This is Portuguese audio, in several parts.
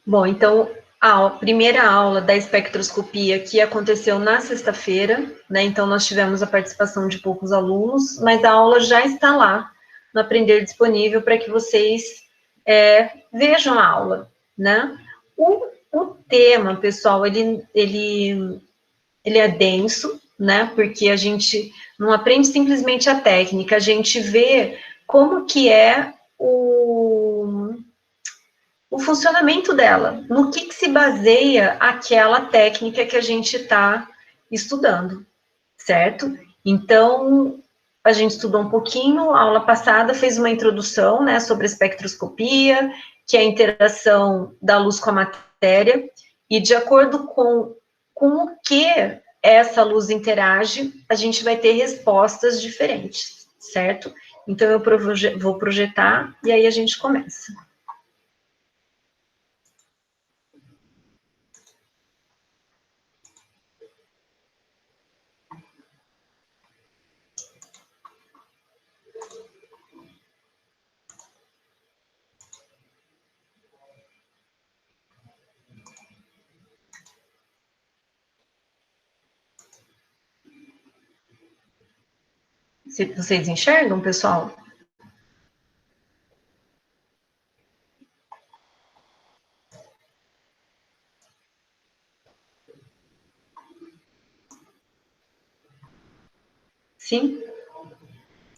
Bom, então, a primeira aula da espectroscopia que aconteceu na sexta-feira, né? Então, nós tivemos a participação de poucos alunos, mas a aula já está lá no Aprender Disponível para que vocês vejam a aula, né? O tema, pessoal, ele é denso, né? Porque a gente não aprende simplesmente a técnica, a gente vê como que é o funcionamento dela, no que se baseia aquela técnica que a gente está estudando, certo? Então, a gente estudou um pouquinho, a aula passada fez uma introdução, né, sobre a espectroscopia, que é a interação da luz com a matéria, e de acordo com o que essa luz interage, a gente vai ter respostas diferentes, certo? Então, eu vou projetar e aí a gente começa. Se vocês enxergam, pessoal? Sim?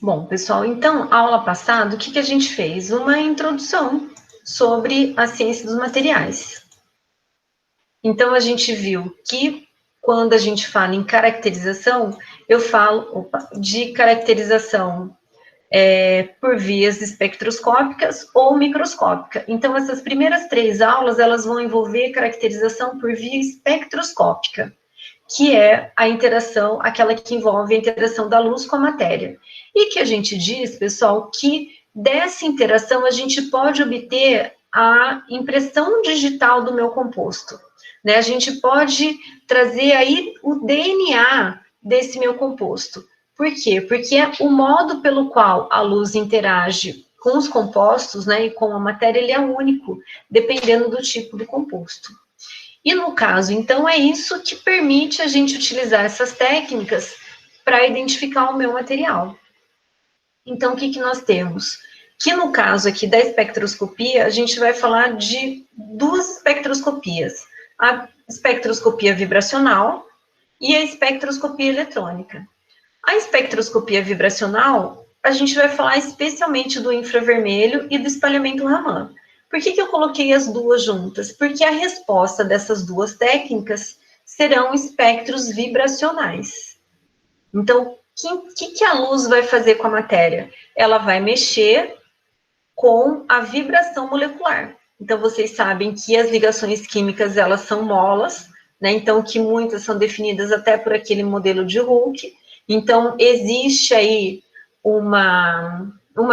Bom, pessoal, então, aula passada, o que a gente fez? Uma introdução sobre a ciência dos materiais. Então, a gente viu que quando a gente fala em caracterização, eu falo de caracterização por vias espectroscópicas ou microscópica. Então, essas primeiras 3 aulas, elas vão envolver caracterização por via espectroscópica, que é a interação, aquela que envolve a interação da luz com a matéria. E que a gente diz, pessoal, que dessa interação a gente pode obter a impressão digital do meu composto. Né? A gente pode trazer aí o DNA desse meu composto. Por quê? Porque é o modo pelo qual a luz interage com os compostos, né, e com a matéria, ele é único, dependendo do tipo do composto. E no caso, então, é isso que permite a gente utilizar essas técnicas para identificar o meu material. Então, o que nós temos? Que no caso aqui da espectroscopia, a gente vai falar de 2 espectroscopias. A espectroscopia vibracional e a espectroscopia eletrônica. A espectroscopia vibracional, a gente vai falar especialmente do infravermelho e do espalhamento Raman. Por que eu coloquei as duas juntas? Porque a resposta dessas duas técnicas serão espectros vibracionais. Então, o que a luz vai fazer com a matéria? Ela vai mexer com a vibração molecular. Então, vocês sabem que as ligações químicas, elas são molas, né? Então, que muitas são definidas até por aquele modelo de Hooke. Então, existe aí uma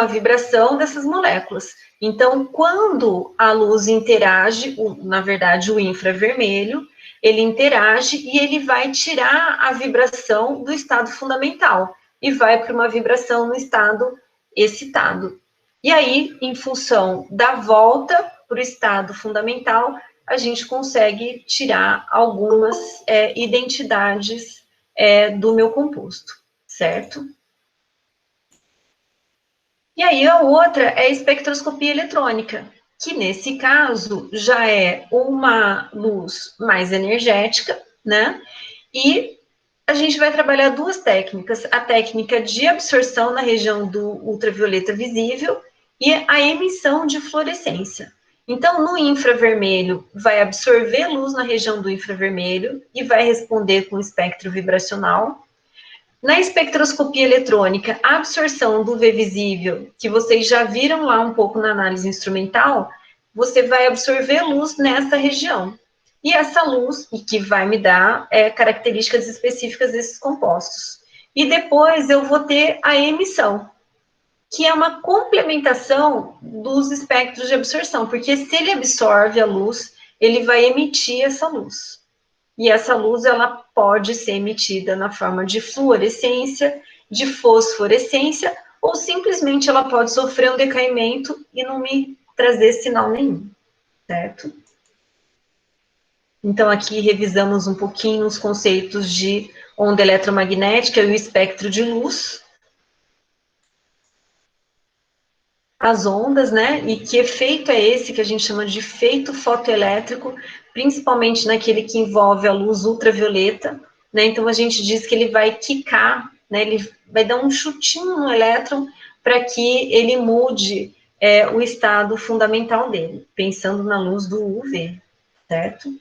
vibração dessas moléculas. Então, quando a luz interage, na verdade, o infravermelho, ele interage e ele vai tirar a vibração do estado fundamental e vai para uma vibração no estado excitado. E aí, em função da volta para o estado fundamental, a gente consegue tirar algumas identidades do meu composto, certo? E aí, a outra é a espectroscopia eletrônica, que nesse caso já é uma luz mais energética, né? E a gente vai trabalhar 2 técnicas, a técnica de absorção na região do ultravioleta visível e a emissão de fluorescência. Então, no infravermelho, vai absorver luz na região do infravermelho e vai responder com espectro vibracional. Na espectroscopia eletrônica, a absorção do V visível, que vocês já viram lá um pouco na análise instrumental, você vai absorver luz nessa região. E essa luz, e que vai me dar características específicas desses compostos. E depois eu vou ter a emissão, que é uma complementação dos espectros de absorção, porque se ele absorve a luz, ele vai emitir essa luz. E essa luz, ela pode ser emitida na forma de fluorescência, de fosforescência, ou simplesmente ela pode sofrer um decaimento e não me trazer sinal nenhum, certo? Então, aqui revisamos um pouquinho os conceitos de onda eletromagnética e o espectro de luz. As ondas, né? E que efeito é esse que a gente chama de efeito fotoelétrico, principalmente naquele que envolve a luz ultravioleta, né? Então, a gente diz que ele vai quicar, né? Ele vai dar um chutinho no elétron para que ele mude o estado fundamental dele, pensando na luz do UV, certo?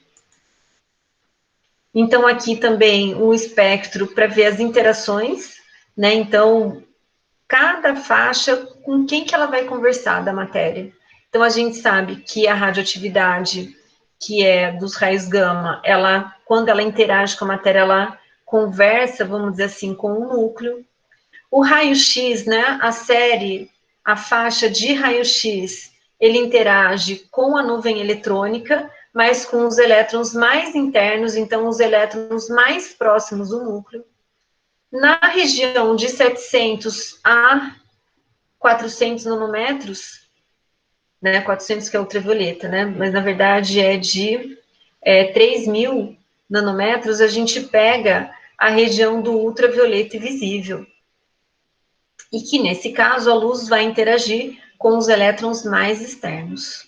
Então, aqui também o espectro para ver as interações, né? Então, cada faixa, com quem que ela vai conversar da matéria. Então, a gente sabe que a radioatividade, que é dos raios gama, ela, quando ela interage com a matéria, ela conversa, vamos dizer assim, com o núcleo. O raio-x, né, a série, a faixa de raio-x, ele interage com a nuvem eletrônica, mas com os elétrons mais internos, então os elétrons mais próximos do núcleo. Na região de 700 a 400 nanômetros, né, 400 que é ultravioleta, né, mas na verdade é de 3.000 nanômetros, a gente pega a região do ultravioleta visível. E que, nesse caso, a luz vai interagir com os elétrons mais externos.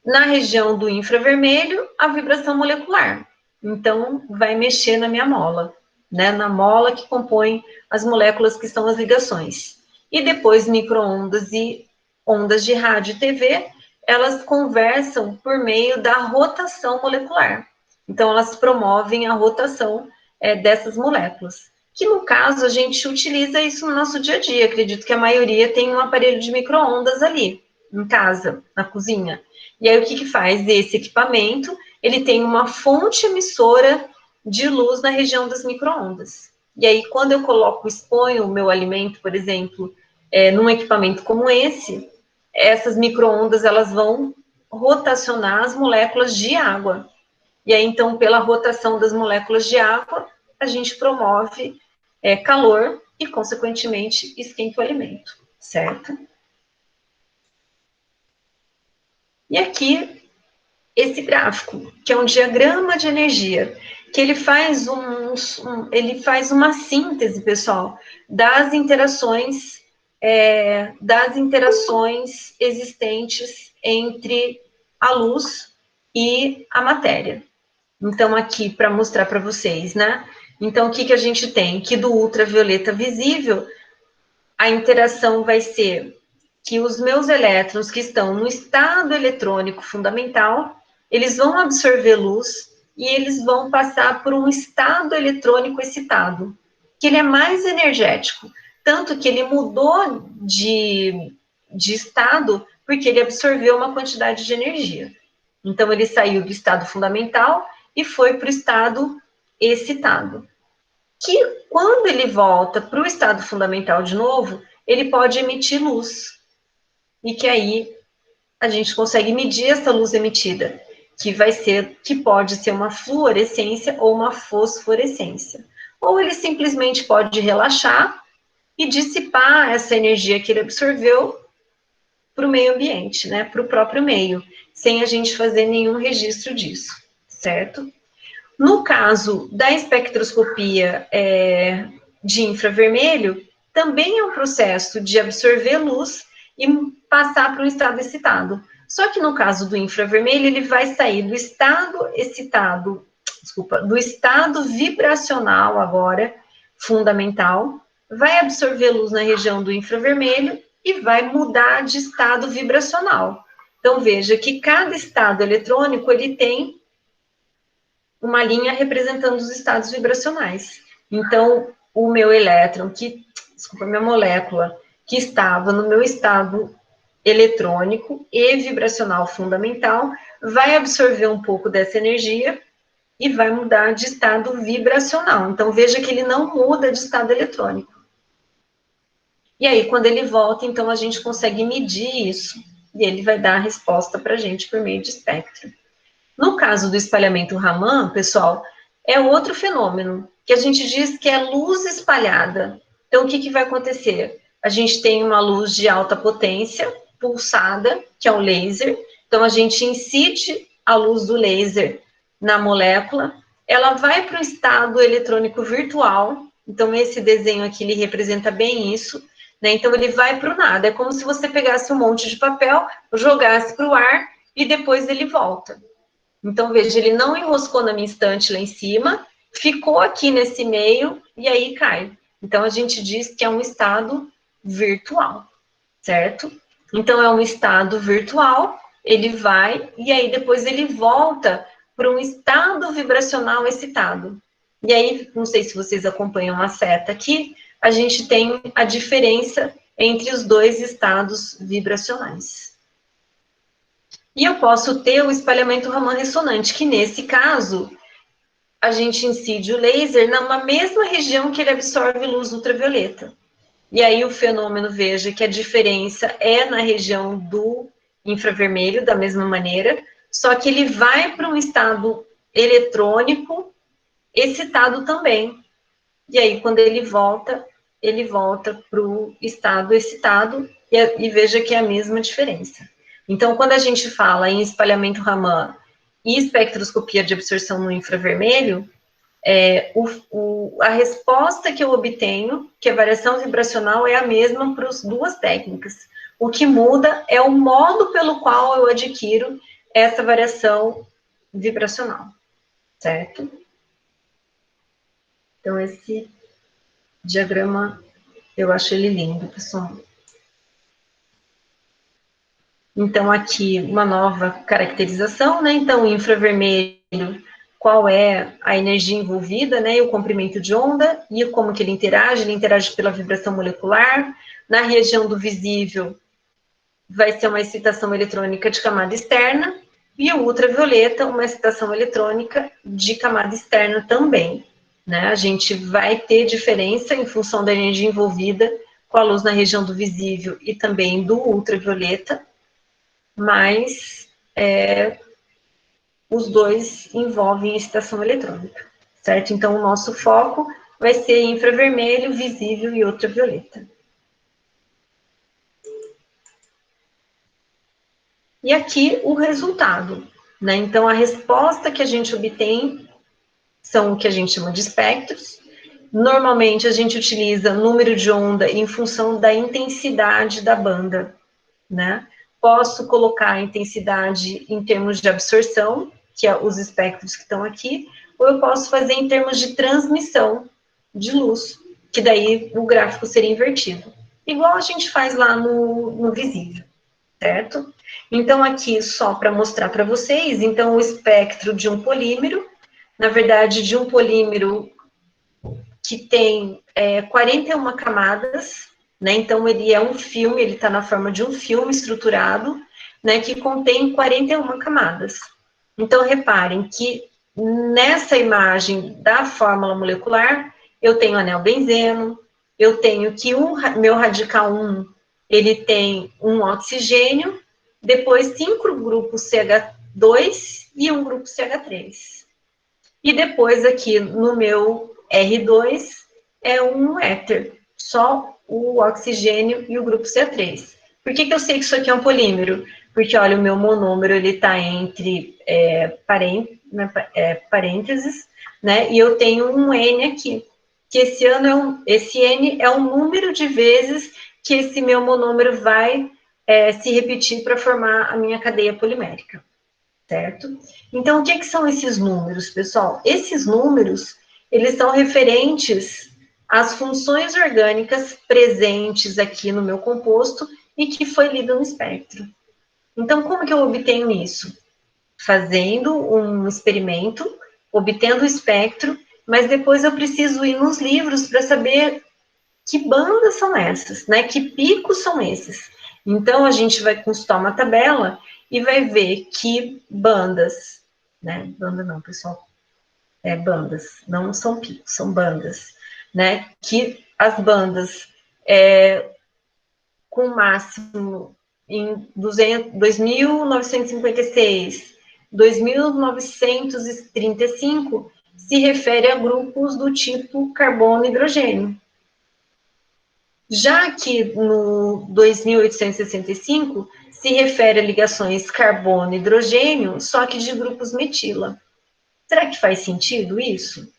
Na região do infravermelho, a vibração molecular. Então, vai mexer na minha mola, né? Na mola que compõe as moléculas que são as ligações. E depois, micro-ondas e ondas de rádio e TV, elas conversam por meio da rotação molecular. Então, elas promovem a rotação dessas moléculas. Que, no caso, a gente utiliza isso no nosso dia a dia. Acredito que a maioria tem um aparelho de micro-ondas ali, em casa, na cozinha. E aí, o que faz? Esse equipamento, ele tem uma fonte emissora de luz na região das micro-ondas. E aí, quando eu exponho o meu alimento, por exemplo, num equipamento como esse, essas micro-ondas, elas vão rotacionar as moléculas de água. E aí, então, pela rotação das moléculas de água, a gente promove calor e, consequentemente, esquenta o alimento, certo? E aqui, esse gráfico, que é um diagrama de energia, que ele faz uma síntese, pessoal, das interações existentes entre a luz e a matéria. Então, aqui, para mostrar para vocês, né? Então, o que a gente tem? Que do ultravioleta visível, a interação vai ser que os meus elétrons que estão no estado eletrônico fundamental, eles vão absorver luz e eles vão passar por um estado eletrônico excitado, que ele é mais energético, tanto que ele mudou de estado porque ele absorveu uma quantidade de energia. Então, ele saiu do estado fundamental e foi para o estado excitado. Que, quando ele volta para o estado fundamental de novo, ele pode emitir luz. E que aí a gente consegue medir essa luz emitida, que pode ser uma fluorescência ou uma fosforescência. Ou ele simplesmente pode relaxar e dissipar essa energia que ele absorveu para o meio ambiente, né, para o próprio meio, sem a gente fazer nenhum registro disso, certo? No caso da espectroscopia de infravermelho, também é um processo de absorver luz e passar para um estado excitado. Só que no caso do infravermelho, ele vai sair do estado excitado, do estado vibracional agora, fundamental, vai absorver luz na região do infravermelho e vai mudar de estado vibracional. Então, veja que cada estado eletrônico, ele tem uma linha representando os estados vibracionais. Então, o meu elétron, minha molécula, que estava no meu estado eletrônico e vibracional fundamental, vai absorver um pouco dessa energia e vai mudar de estado vibracional. Então, veja que ele não muda de estado eletrônico. E aí, quando ele volta, então, a gente consegue medir isso, e ele vai dar a resposta para a gente por meio de espectro. No caso do espalhamento Raman, pessoal, é outro fenômeno, que a gente diz que é luz espalhada. Então, o que vai acontecer? A gente tem uma luz de alta potência, pulsada, que é o laser. Então, a gente incide a luz do laser na molécula, ela vai para o estado eletrônico virtual. Então, esse desenho aqui, ele representa bem isso, né? Então, ele vai para o nada. É como se você pegasse um monte de papel, jogasse para o ar e depois ele volta. Então, veja, ele não enroscou na minha estante lá em cima, ficou aqui nesse meio e aí cai. Então, a gente diz que é um estado virtual, certo? Então, é um estado virtual, ele vai e aí depois ele volta para um estado vibracional excitado. E aí, não sei se vocês acompanham a seta aqui, a gente tem a diferença entre os dois estados vibracionais. E eu posso ter o espalhamento Raman ressonante, que nesse caso, a gente incide o laser numa mesma região que ele absorve luz ultravioleta. E aí o fenômeno, veja que a diferença é na região do infravermelho, da mesma maneira, só que ele vai para um estado eletrônico excitado também. E aí, quando ele volta para o estado excitado, e veja que é a mesma diferença. Então, quando a gente fala em espalhamento Raman e espectroscopia de absorção no infravermelho, a resposta que eu obtenho, que a variação vibracional é a mesma para as duas técnicas. O que muda é o modo pelo qual eu adquiro essa variação vibracional, certo? Então, esse diagrama, eu acho ele lindo, pessoal. Então, aqui, uma nova caracterização, né? Então, o infravermelho, qual é a energia envolvida, né? E o comprimento de onda, e como que ele interage pela vibração molecular. Na região do visível, vai ser uma excitação eletrônica de camada externa, e o ultravioleta, uma excitação eletrônica de camada externa também. Né? A gente vai ter diferença em função da energia envolvida com a luz na região do visível e também do ultravioleta, mas os dois envolvem excitação eletrônica, certo? Então, o nosso foco vai ser infravermelho, visível e ultravioleta. E aqui o resultado, né? Então, a resposta que a gente obtém são o que a gente chama de espectros. Normalmente, a gente utiliza número de onda em função da intensidade da banda, né? Posso colocar a intensidade em termos de absorção, que é os espectros que estão aqui, ou eu posso fazer em termos de transmissão de luz, que daí o gráfico seria invertido. Igual a gente faz lá no visível, certo? Então, aqui, só para mostrar para vocês, então, o espectro de um polímero, na verdade, de um polímero que tem 41 camadas, né? Então, ele é um filme, ele está na forma de um filme estruturado, né? Que contém 41 camadas. Então, reparem que nessa imagem da fórmula molecular, eu tenho anel benzeno, eu tenho que meu radical 1, ele tem um oxigênio, depois 5 grupos CH2 e um grupo CH3. E depois aqui no meu R2 é um éter, só o oxigênio e o grupo CH3. Por que eu sei que isso aqui é um polímero? Porque, olha, o meu monômero, ele está entre parênteses, né? E eu tenho um N aqui, que esse N é o número de vezes que esse meu monômero vai se repetir para formar a minha cadeia polimérica. Certo? Então, o que são esses números, pessoal? Esses números, eles são referentes às funções orgânicas presentes aqui no meu composto e que foi lido no espectro. Então, como que eu obtenho isso? Fazendo um experimento, obtendo o espectro, mas depois eu preciso ir nos livros para saber que bandas são essas, né? Que picos são esses. Então, a gente vai consultar uma tabela e vai ver que bandas, né? Banda não, pessoal. Bandas, não são picos, são bandas, né? Que as bandas com máximo em 2.956, 2.935, se refere a grupos do tipo carbono e hidrogênio. Já que no 2865 se refere a ligações carbono e hidrogênio, só que de grupos metila. Será que faz sentido isso?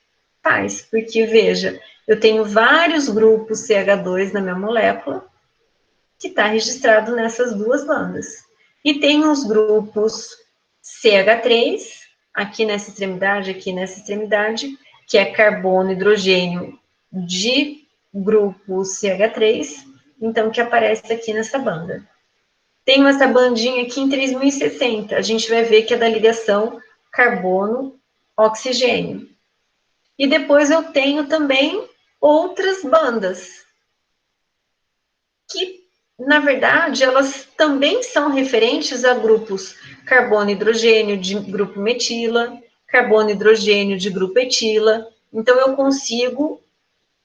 Faz, porque, veja, eu tenho vários grupos CH2 na minha molécula, que está registrado nessas duas bandas. E tem os grupos CH3, aqui nessa extremidade, que é carbono, hidrogênio de grupo CH3, então que aparece aqui nessa banda. Tenho essa bandinha aqui em 3060, a gente vai ver que é da ligação carbono-oxigênio. E depois eu tenho também outras bandas, que, na verdade, elas também são referentes a grupos carbono e hidrogênio de grupo metila, carbono e hidrogênio de grupo etila. Então, eu consigo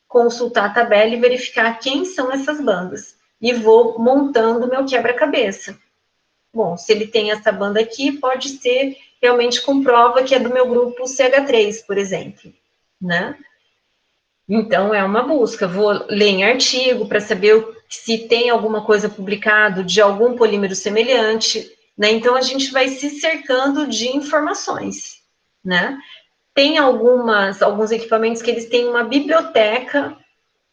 consultar a tabela e verificar quem são essas bandas. E vou montando meu quebra-cabeça. Bom, se ele tem essa banda aqui, pode ser, realmente comprova que é do meu grupo CH3, por exemplo, né? Então, é uma busca. Vou ler em artigo para saber se tem alguma coisa publicado de algum polímero semelhante, né? Então, a gente vai se cercando de informações, né? Tem alguns equipamentos que eles têm uma biblioteca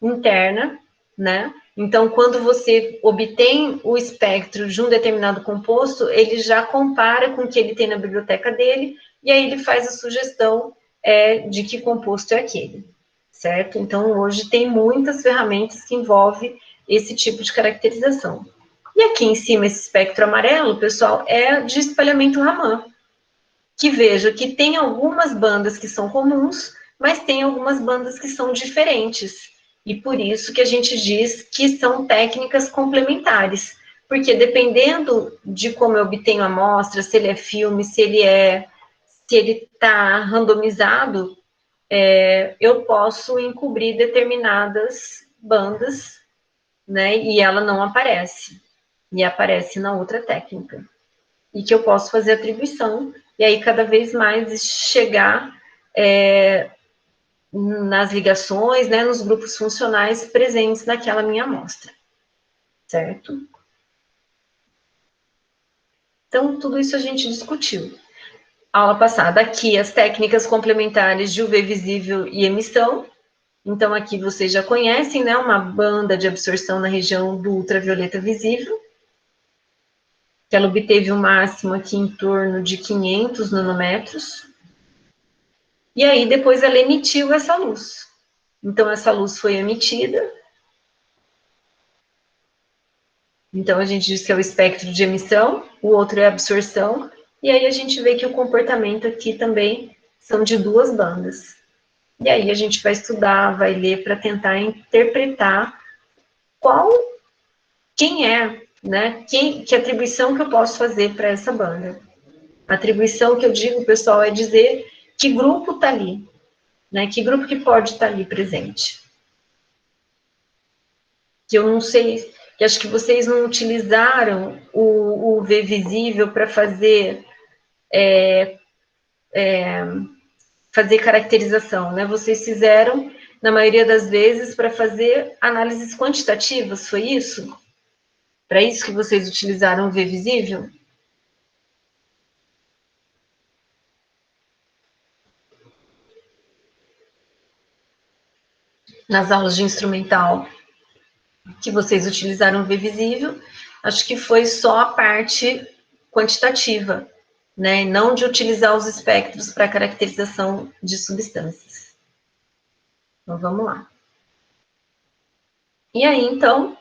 interna, né? Então, quando você obtém o espectro de um determinado composto, ele já compara com o que ele tem na biblioteca dele, e aí ele faz a sugestão de que composto é aquele, certo? Então, hoje tem muitas ferramentas que envolvem esse tipo de caracterização. E aqui em cima, esse espectro amarelo, pessoal, é de espalhamento Raman, que veja que tem algumas bandas que são comuns, mas tem algumas bandas que são diferentes. E por isso que a gente diz que são técnicas complementares. Porque dependendo de como eu obtenho a amostra, se ele é filme, se ele está randomizado, eu posso encobrir determinadas bandas, né? E ela não aparece. E aparece na outra técnica. E que eu posso fazer atribuição, e aí cada vez mais chegar nas ligações, né, nos grupos funcionais presentes naquela minha amostra, certo? Então, tudo isso a gente discutiu. Aula passada, aqui as técnicas complementares de UV visível e emissão. Então, aqui vocês já conhecem, né, uma banda de absorção na região do ultravioleta visível, que ela obteve um máximo aqui em torno de 500 nanômetros. E aí, depois ela emitiu essa luz. Então, essa luz foi emitida. Então, a gente diz que é o espectro de emissão, o outro é a absorção. E aí, a gente vê que o comportamento aqui também são de duas bandas. E aí, a gente vai estudar, vai ler para tentar interpretar quem é, né? Que atribuição que eu posso fazer para essa banda. A atribuição que eu digo, pessoal, é dizer que grupo está ali, né? Que grupo que pode estar ali presente. Que eu não sei, que acho que vocês não utilizaram o V visível para fazer fazer caracterização, né? Vocês fizeram, na maioria das vezes, para fazer análises quantitativas, foi isso? Para isso que vocês utilizaram o V visível? Nas aulas de instrumental que vocês utilizaram o V visível, acho que foi só a parte quantitativa, né? Não de utilizar os espectros para caracterização de substâncias. Então, vamos lá. E aí, então,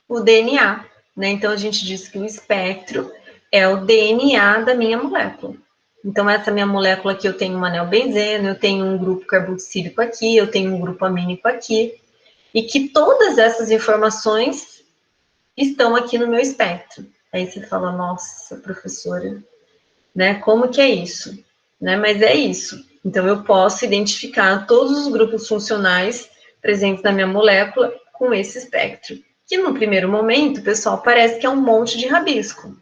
o DNA, né? Então, a gente diz que o espectro é o DNA da minha molécula. Então, essa minha molécula aqui, eu tenho um anel benzeno, eu tenho um grupo carboxílico aqui, eu tenho um grupo amínico aqui, e que todas essas informações estão aqui no meu espectro. Aí você fala, nossa, professora, né? Como que é isso? Né? Mas é isso. Então, eu posso identificar todos os grupos funcionais presentes na minha molécula com esse espectro. Que no primeiro momento, pessoal, parece que é um monte de rabisco.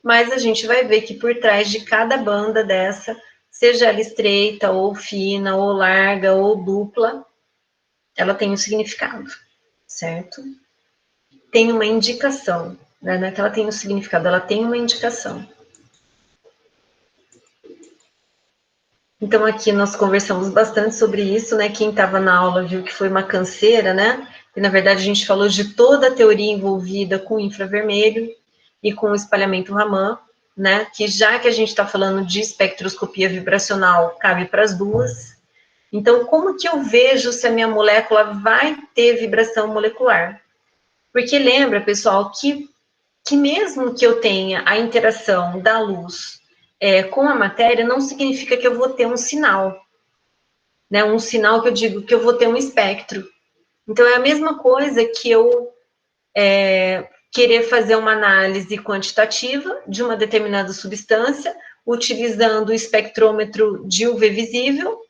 Mas a gente vai ver que por trás de cada banda dessa, seja ela estreita, ou fina, ou larga, ou dupla, ela tem um significado, certo? Tem uma indicação, né? Não é que ela tem um significado, ela tem uma indicação. Então, aqui nós conversamos bastante sobre isso, né? Quem estava na aula viu que foi uma canseira, né? E, na verdade, a gente falou de toda a teoria envolvida com o infravermelho e com o espalhamento Raman, né? Que já que a gente está falando de espectroscopia vibracional, cabe para as duas. Então, como que eu vejo se a minha molécula vai ter vibração molecular? Porque lembra, pessoal, que mesmo que eu tenha a interação da luz com a matéria, não significa que eu vou ter um sinal, né? Um sinal que eu digo que eu vou ter um espectro. Então, é a mesma coisa que eu querer fazer uma análise quantitativa de uma determinada substância, utilizando o espectrômetro de UV visível,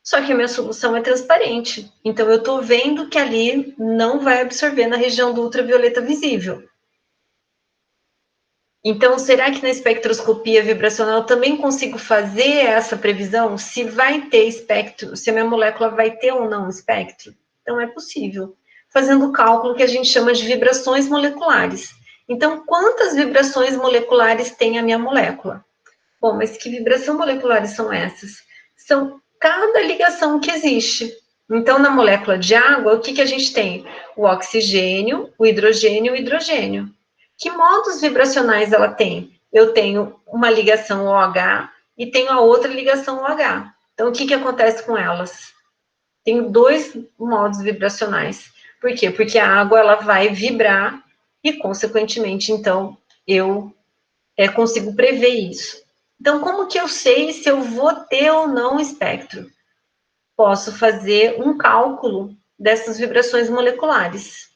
só que a minha solução é transparente. Então, eu estou vendo que ali não vai absorver na região do ultravioleta visível. Então, será que na espectroscopia vibracional eu também consigo fazer essa previsão? Se vai ter espectro, se a minha molécula vai ter ou não espectro? Então, é possível. Fazendo o cálculo que a gente chama de vibrações moleculares. Então, quantas vibrações moleculares tem a minha molécula? Bom, mas que vibrações moleculares são essas? São cada ligação que existe. Então, na molécula de água, o que a gente tem? O oxigênio, o hidrogênio e o hidrogênio. Que modos vibracionais ela tem? Eu tenho uma ligação OH e tenho a outra ligação OH. Então, o que acontece com elas? Tenho dois modos vibracionais. Por quê? Porque a água ela vai vibrar e, consequentemente, então, eu consigo prever isso. Então, como que eu sei se eu vou ter ou não espectro? Posso fazer um cálculo dessas vibrações moleculares,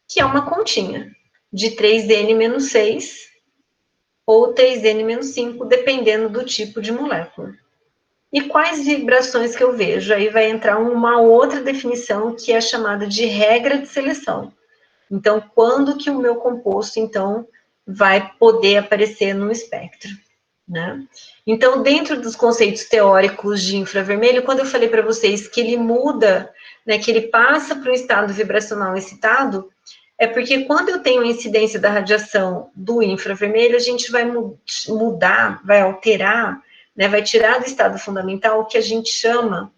que é uma continha de 3N-6 ou 3N-5, dependendo do tipo de molécula. E quais vibrações que eu vejo? Aí vai entrar uma outra definição que é chamada de regra de seleção. Então, quando que o meu composto, então, vai poder aparecer no espectro, né? Então, dentro dos conceitos teóricos de infravermelho, quando eu falei para vocês que ele muda, né, que ele passa para o estado vibracional excitado, é porque quando eu tenho a incidência da radiação do infravermelho, a gente vai mudar, vai alterar, né, vai tirar do estado fundamental o que a gente chama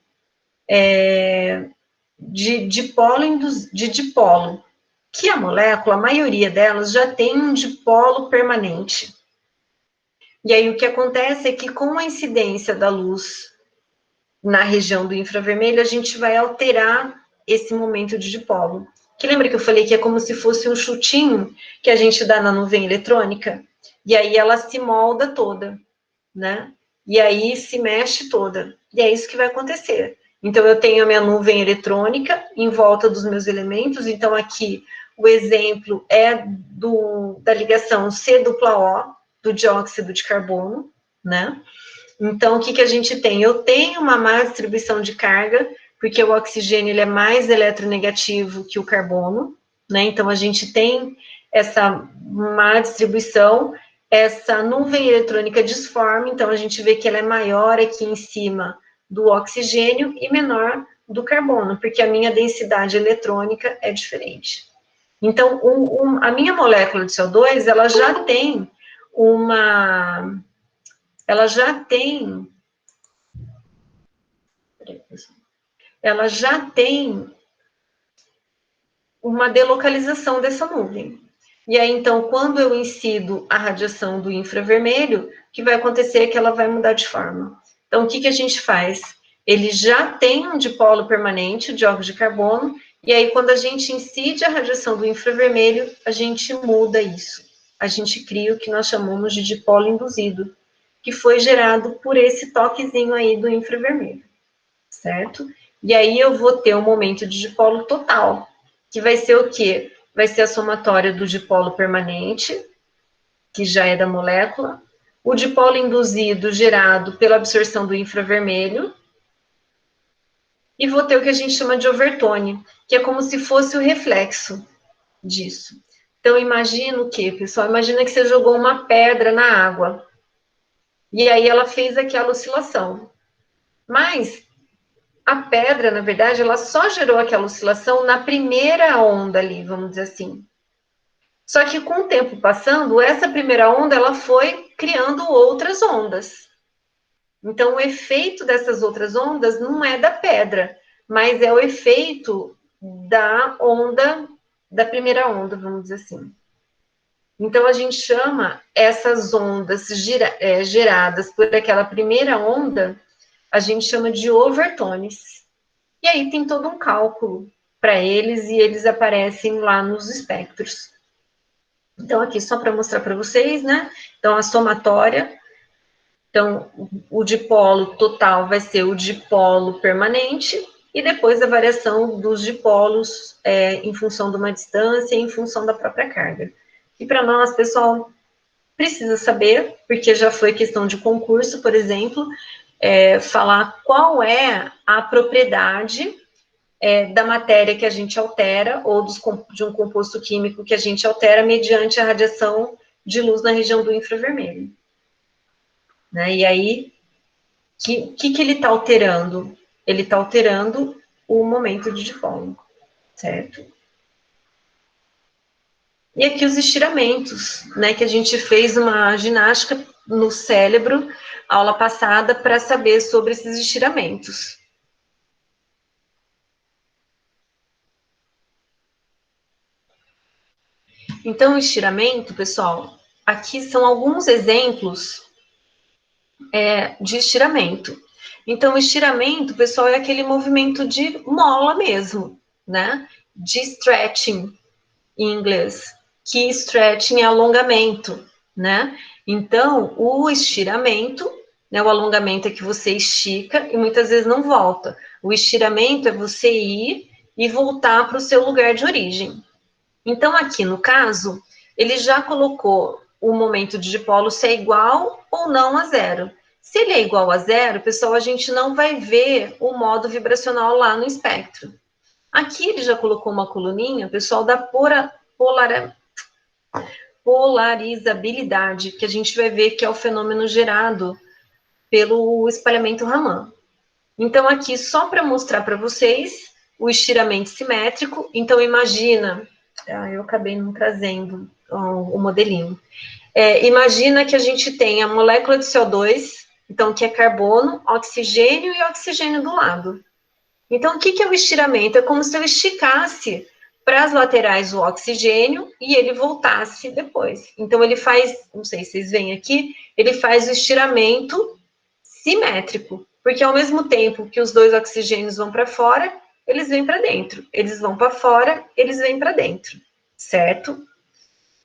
de dipolo, que a molécula, a maioria delas, já tem um dipolo permanente. E aí o que acontece é que com a incidência da luz na região do infravermelho, a gente vai alterar esse momento de dipolo. Que lembra que eu falei que é como se fosse um chutinho que a gente dá na nuvem eletrônica? E aí ela se molda toda, né? E aí se mexe toda. E é isso que vai acontecer. Então, eu tenho a minha nuvem eletrônica em volta dos meus elementos. Então, aqui, o exemplo é da ligação C-O, do dióxido de carbono, né? Então, o que a gente tem? Eu tenho uma má distribuição de carga, porque o oxigênio ele é mais eletronegativo que o carbono, né? Então, a gente tem essa má distribuição, essa nuvem eletrônica disforme, então a gente vê que ela é maior aqui em cima do oxigênio e menor do carbono, porque a minha densidade eletrônica é diferente. Então, a minha molécula de CO2, ela já tem uma... Ela já tem... Ela já tem uma delocalização dessa nuvem. E aí, então, quando eu incido a radiação do infravermelho, o que vai acontecer é que ela vai mudar de forma. Então, o que a gente faz? Ele já tem um dipolo permanente, o dióxido de carbono, e aí, quando a gente incide a radiação do infravermelho, a gente muda isso. A gente cria o que nós chamamos de dipolo induzido, que foi gerado por esse toquezinho aí do infravermelho, certo? E aí, eu vou ter um momento de dipolo total, que vai ser o quê? Vai ser a somatória do dipolo permanente, que já é da molécula, o dipolo induzido gerado pela absorção do infravermelho, e vou ter o que a gente chama de overtone, que é como se fosse o reflexo disso. Então, imagina o quê, pessoal? Imagina que você jogou uma pedra na água, e aí ela fez aquela oscilação. Mas a pedra, na verdade, ela só gerou aquela oscilação na primeira onda ali, vamos dizer assim. Só que com o tempo passando, essa primeira onda, ela foi criando outras ondas, Então, o efeito dessas outras ondas não é da pedra, mas é o efeito da onda, da primeira onda, vamos dizer assim. Então, a gente chama essas ondas geradas por aquela primeira onda, a gente chama de overtones. E aí tem todo um cálculo para eles e eles aparecem lá nos espectros. Então, aqui só para mostrar para vocês, né? Então, a somatória. Então, o dipolo total vai ser o dipolo permanente e depois a variação dos dipolos em função de uma distância e em função da própria carga. E para nós, pessoal, precisa saber, porque já foi questão de concurso, por exemplo, falar qual é a propriedade da matéria que a gente altera ou de um composto químico que a gente altera mediante a radiação de luz na região do infravermelho. Né? E aí, o que ele está alterando? Ele está alterando o momento de dipolo, certo? E aqui os estiramentos, né, que a gente fez uma ginástica no cérebro, aula passada, para saber sobre esses estiramentos. Então, o estiramento, pessoal, aqui são alguns exemplos de estiramento. Então, o estiramento, pessoal, é aquele movimento de mola mesmo, né? De stretching, em inglês, que stretching é alongamento, né? Então, o estiramento, né, o alongamento é que você estica e muitas vezes não volta. O estiramento é você ir e voltar para o seu lugar de origem. Então, aqui no caso, ele já colocou o momento de dipolo se é igual ou não a zero. Se ele é igual a zero, pessoal, a gente não vai ver o modo vibracional lá no espectro. Aqui ele já colocou uma coluninha, pessoal, da polarizabilidade, que a gente vai ver que é o fenômeno gerado pelo espalhamento Raman. Então, aqui, só para mostrar para vocês o estiramento simétrico. Então, imagina, eu acabei não trazendo o modelinho. Imagina que a gente tem a molécula de CO2, então, que é carbono, oxigênio e oxigênio do lado. Então, o que é o estiramento? É como se eu esticasse para as laterais o oxigênio e ele voltasse depois. Então, ele faz, não sei se vocês veem aqui, ele faz o estiramento simétrico, porque ao mesmo tempo que os dois oxigênios vão para fora, eles vêm para dentro. Eles vão para fora, eles vêm para dentro, certo?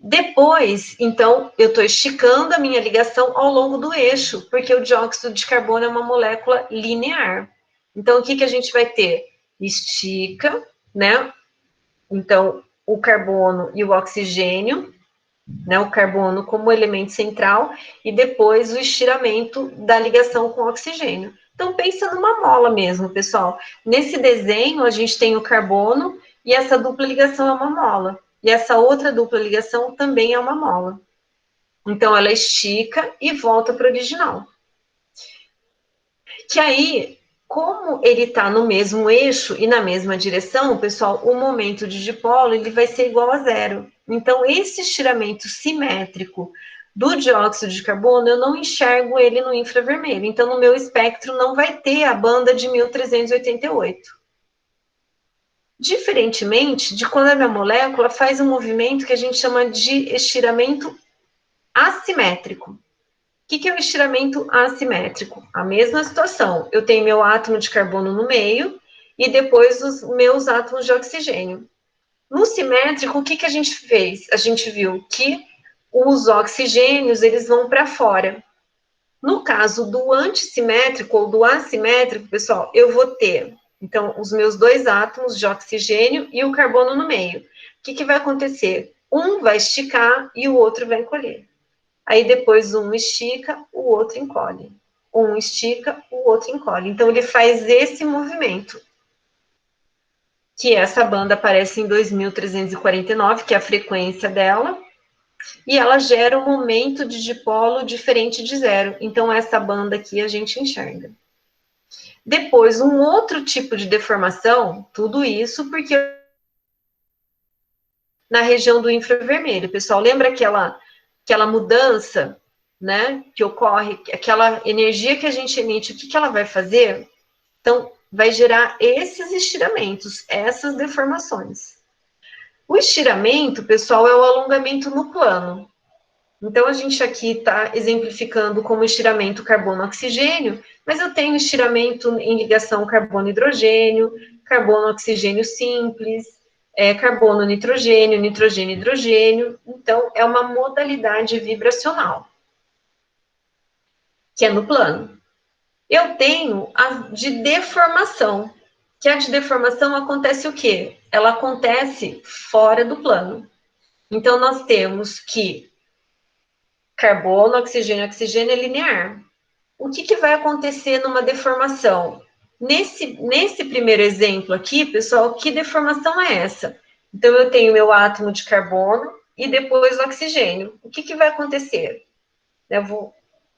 Depois, então, eu estou esticando a minha ligação ao longo do eixo, porque o dióxido de carbono é uma molécula linear. Então, o que a gente vai ter? Estica, né? Então, o carbono e o oxigênio, né? O carbono como elemento central, e depois o estiramento da ligação com o oxigênio. Então, pensa numa mola mesmo, pessoal. Nesse desenho, a gente tem o carbono e essa dupla ligação é uma mola. E essa outra dupla ligação também é uma mola. Então, ela estica e volta para o original. Que aí, como ele está no mesmo eixo e na mesma direção, pessoal, o momento de dipolo ele vai ser igual a zero. Então, esse estiramento simétrico do dióxido de carbono, eu não enxergo ele no infravermelho. Então, no meu espectro não vai ter a banda de 1388. Diferentemente de quando a minha molécula faz um movimento que a gente chama de estiramento assimétrico. O que é o estiramento assimétrico? A mesma situação. Eu tenho meu átomo de carbono no meio e depois os meus átomos de oxigênio. No simétrico, o que a gente fez? A gente viu que os oxigênios, eles vão para fora. No caso do antissimétrico ou do assimétrico, pessoal, eu vou ter, então, os meus dois átomos de oxigênio e o carbono no meio. O que vai acontecer? Um vai esticar e o outro vai encolher. Aí depois um estica, o outro encolhe. Um estica, o outro encolhe. Então, ele faz esse movimento. Que essa banda aparece em 2349, que é a frequência dela. E ela gera um momento de dipolo diferente de zero. Então, essa banda aqui a gente enxerga. Depois, um outro tipo de deformação, tudo isso porque na região do infravermelho. Pessoal, lembra aquela mudança né, que ocorre, aquela energia que a gente emite, o que ela vai fazer? Então, vai gerar esses estiramentos, essas deformações. O estiramento, pessoal, é o alongamento no plano. Então, a gente aqui está exemplificando como estiramento carbono-oxigênio, mas eu tenho estiramento em ligação carbono-hidrogênio, carbono-oxigênio simples, carbono-nitrogênio, nitrogênio-hidrogênio. Então, é uma modalidade vibracional, que é no plano. Eu tenho a de deformação, que a de deformação acontece o quê? Ela acontece fora do plano. Então, nós temos que carbono, oxigênio, oxigênio é linear. O que vai acontecer numa deformação? Nesse primeiro exemplo aqui, pessoal, que deformação é essa? Então, eu tenho meu átomo de carbono e depois o oxigênio. O que vai acontecer? Eu vou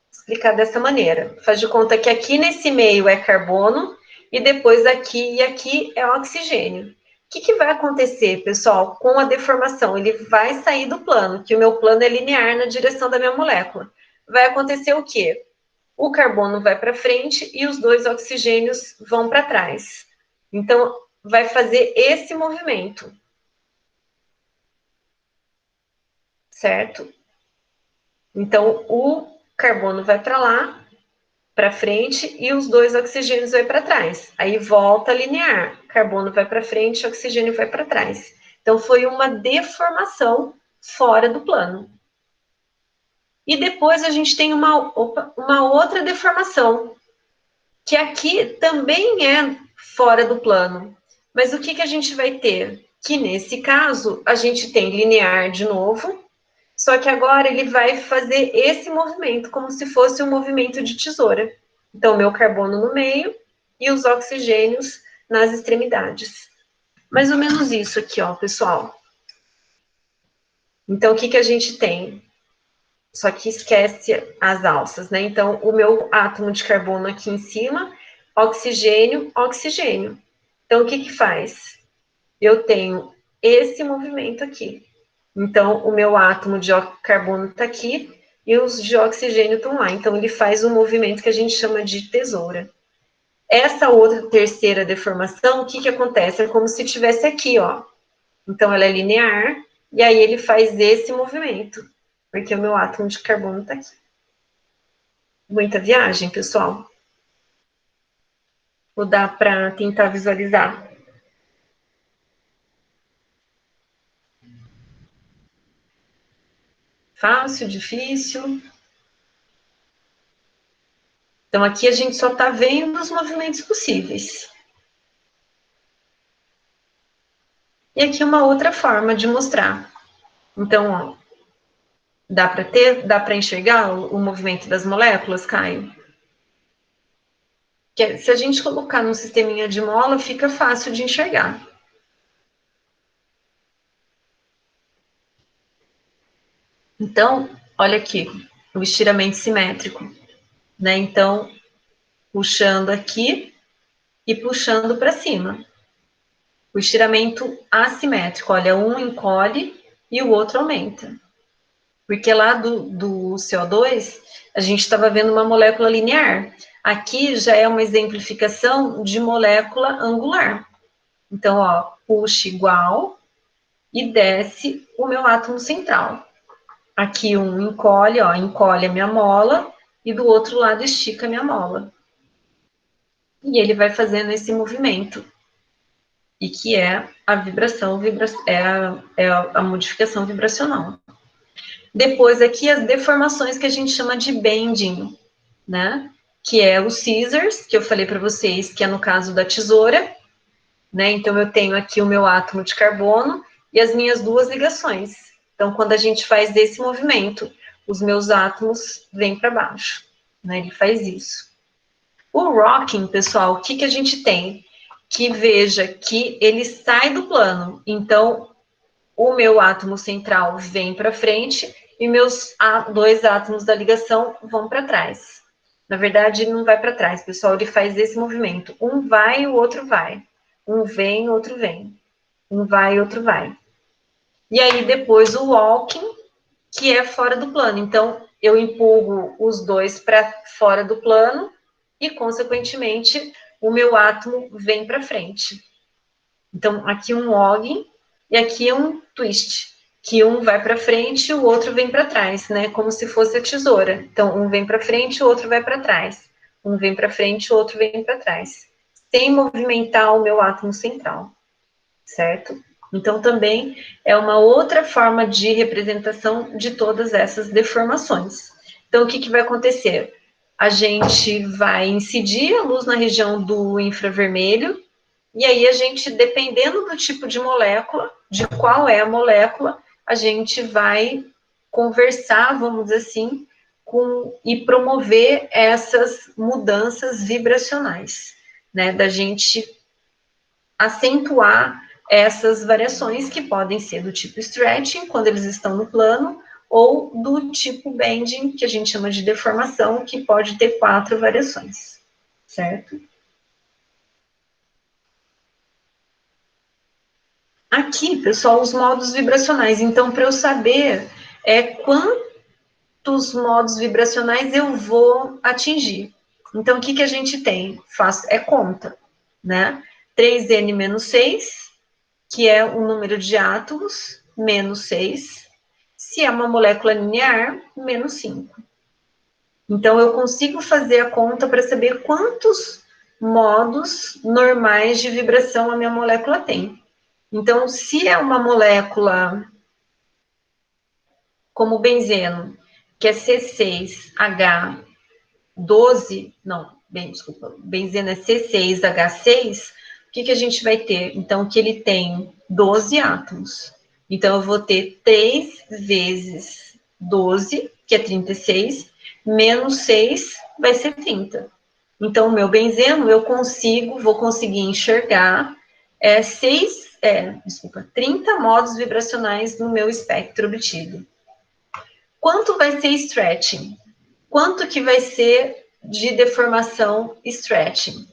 explicar dessa maneira. Faz de conta que aqui nesse meio é carbono e depois aqui e aqui é oxigênio. O que vai acontecer, pessoal, com a deformação? Ele vai sair do plano, que o meu plano é linear na direção da minha molécula. Vai acontecer o quê? O carbono vai para frente e os dois oxigênios vão para trás. Então, vai fazer esse movimento. Certo? Então, o carbono vai para lá, para frente, e os dois oxigênios vai para trás. Aí volta linear. Carbono vai para frente, oxigênio vai para trás. Então, foi uma deformação fora do plano. E depois a gente tem uma outra deformação, que aqui também é fora do plano. Mas o que a gente vai ter? Que nesse caso, a gente tem linear de novo, só que agora ele vai fazer esse movimento, como se fosse um movimento de tesoura. Então, meu carbono no meio e os oxigênios nas extremidades. Mais ou menos isso aqui, ó, pessoal. Então, o que a gente tem? Só que esquece as alças, né? Então, o meu átomo de carbono aqui em cima, oxigênio, oxigênio. Então, o que faz? Eu tenho esse movimento aqui. Então, o meu átomo de carbono está aqui e os de oxigênio estão lá. Então, ele faz um movimento que a gente chama de tesoura. Essa outra terceira deformação, o que acontece? É como se tivesse aqui, ó. Então, ela é linear e aí ele faz esse movimento, porque o meu átomo de carbono está aqui. Muita viagem, pessoal. Vou dar para tentar visualizar. Fácil, difícil. Então, aqui a gente só está vendo os movimentos possíveis. E aqui uma outra forma de mostrar. Então, ó, dá para enxergar o movimento das moléculas, Caio? Que se a gente colocar num sisteminha de mola, fica fácil de enxergar. Então, olha aqui, o estiramento simétrico, né? Então, puxando aqui e puxando para cima. O estiramento assimétrico, olha, um encolhe e o outro aumenta. Porque lá do CO2, a gente estava vendo uma molécula linear. Aqui já é uma exemplificação de molécula angular. Então, ó, puxa igual e desce o meu átomo central. Aqui um encolhe, ó, encolhe a minha mola e do outro lado estica a minha mola. E ele vai fazendo esse movimento. E que é a vibração, é a modificação vibracional. Depois aqui as deformações que a gente chama de bending, né? Que é o scissors, que eu falei para vocês, que é no caso da tesoura, né? Então eu tenho aqui o meu átomo de carbono e as minhas duas ligações. Então quando a gente faz esse movimento, os meus átomos vêm para baixo, né? Ele faz isso. O rocking, pessoal, o que a gente tem? Que veja que ele sai do plano. Então o meu átomo central vem para frente e meus dois átomos da ligação vão para trás. Na verdade, ele não vai para trás, pessoal, ele faz esse movimento. Um vai e o outro vai. Um vem, o outro vem. Um vai e o outro vai. E aí, depois, o walking, que é fora do plano. Então, eu empurro os dois para fora do plano e, consequentemente, o meu átomo vem para frente. Então, aqui um log e aqui um twist, que um vai para frente e o outro vem para trás, né? Como se fosse a tesoura. Então, um vem para frente e o outro vai para trás. Um vem para frente e o outro vem para trás. Sem movimentar o meu átomo central, certo? Então, também é uma outra forma de representação de todas essas deformações. Então, o que vai acontecer? A gente vai incidir a luz na região do infravermelho, e aí a gente, dependendo do tipo de molécula, de qual é a molécula, a gente vai conversar, vamos dizer assim, e promover essas mudanças vibracionais, né? Da gente acentuar essas variações que podem ser do tipo stretching, quando eles estão no plano, ou do tipo bending, que a gente chama de deformação, que pode ter 4 variações, certo? Aqui, pessoal, os modos vibracionais. Então, para eu saber quantos modos vibracionais eu vou atingir. Então, o que a gente tem? É conta, né? 3N menos 6, que é o número de átomos, menos 6. Se é uma molécula linear, menos 5. Então, eu consigo fazer a conta para saber quantos modos normais de vibração a minha molécula tem. Então, se é uma molécula como o benzeno, que é C6H12, não, desculpa, benzeno é C6H6, o que a gente vai ter? Então, que ele tem 12 átomos. Então, eu vou ter 3 vezes 12, que é 36, menos 6 vai ser 30. Então, o meu benzeno, vou conseguir enxergar 30 modos vibracionais no meu espectro obtido. Quanto vai ser stretching? Quanto que vai ser de deformação stretching?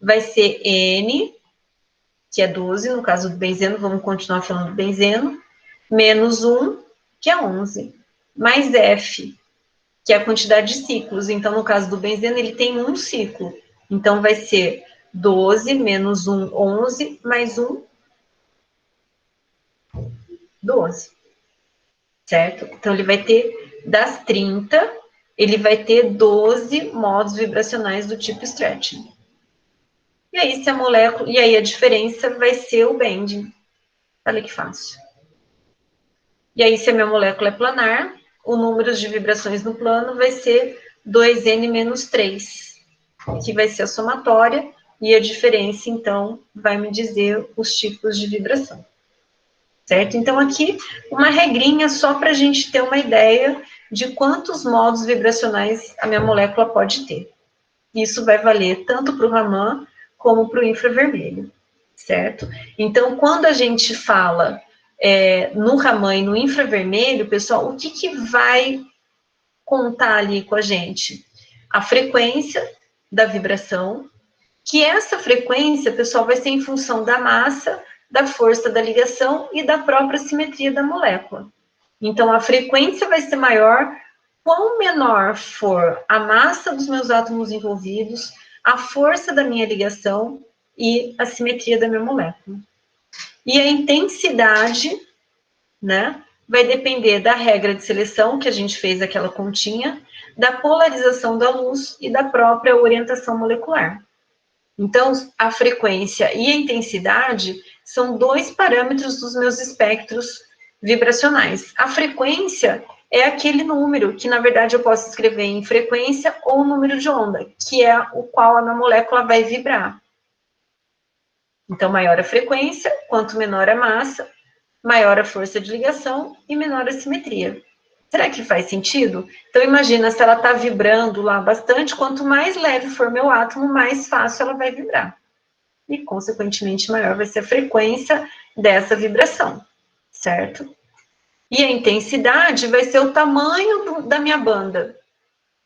Vai ser N, que é 12, no caso do benzeno, vamos continuar falando do benzeno, menos 1, que é 11, mais F, que é a quantidade de ciclos. Então, no caso do benzeno, ele tem um ciclo. Então, vai ser 12 menos 1, 11, mais 1, 12. Certo? Então, ele vai ter, das 30, ele vai ter 12 modos vibracionais do tipo stretching. E aí, se a molécula, e aí a diferença vai ser o bending. Olha que fácil. E aí, se a minha molécula é planar, o número de vibrações no plano vai ser 2N menos 3, que vai ser a somatória, e a diferença, então, vai me dizer os tipos de vibração. Certo? Então, aqui, uma regrinha só para a gente ter uma ideia de quantos modos vibracionais a minha molécula pode ter. Isso vai valer tanto para o Raman como para o infravermelho, certo? Então, quando a gente fala no Raman e no infravermelho, pessoal, o que vai contar ali com a gente? A frequência da vibração, que essa frequência, pessoal, vai ser em função da massa, da força da ligação e da própria simetria da molécula. Então, a frequência vai ser maior, quão menor for a massa dos meus átomos envolvidos, a força da minha ligação e a simetria da minha molécula. E a intensidade, né, vai depender da regra de seleção, que a gente fez aquela continha, da polarização da luz e da própria orientação molecular. Então, a frequência e a intensidade são 2 parâmetros dos meus espectros vibracionais. A frequência é aquele número que, na verdade, eu posso escrever em frequência ou número de onda, que é o qual a minha molécula vai vibrar. Então, maior a frequência, quanto menor a massa, maior a força de ligação e menor a simetria. Será que faz sentido? Então, imagina, se ela está vibrando lá bastante, quanto mais leve for meu átomo, mais fácil ela vai vibrar. E, consequentemente, maior vai ser a frequência dessa vibração, certo? E a intensidade vai ser o tamanho da minha banda,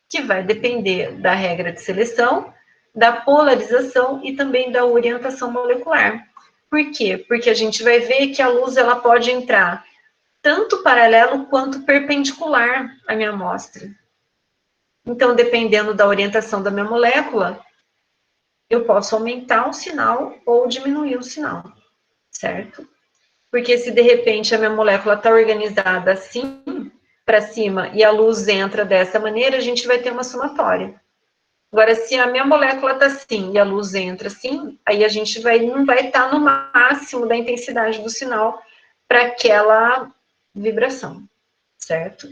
que vai depender da regra de seleção, da polarização e também da orientação molecular. Por quê? Porque a gente vai ver que a luz ela pode entrar tanto paralelo quanto perpendicular à minha amostra. Então, dependendo da orientação da minha molécula, eu posso aumentar o sinal ou diminuir o sinal, certo? Porque se de repente a minha molécula está organizada assim, para cima, e a luz entra dessa maneira, a gente vai ter uma somatória. Agora, se a minha molécula está assim e a luz entra assim, aí a gente não vai estar no máximo da intensidade do sinal para aquela vibração, certo?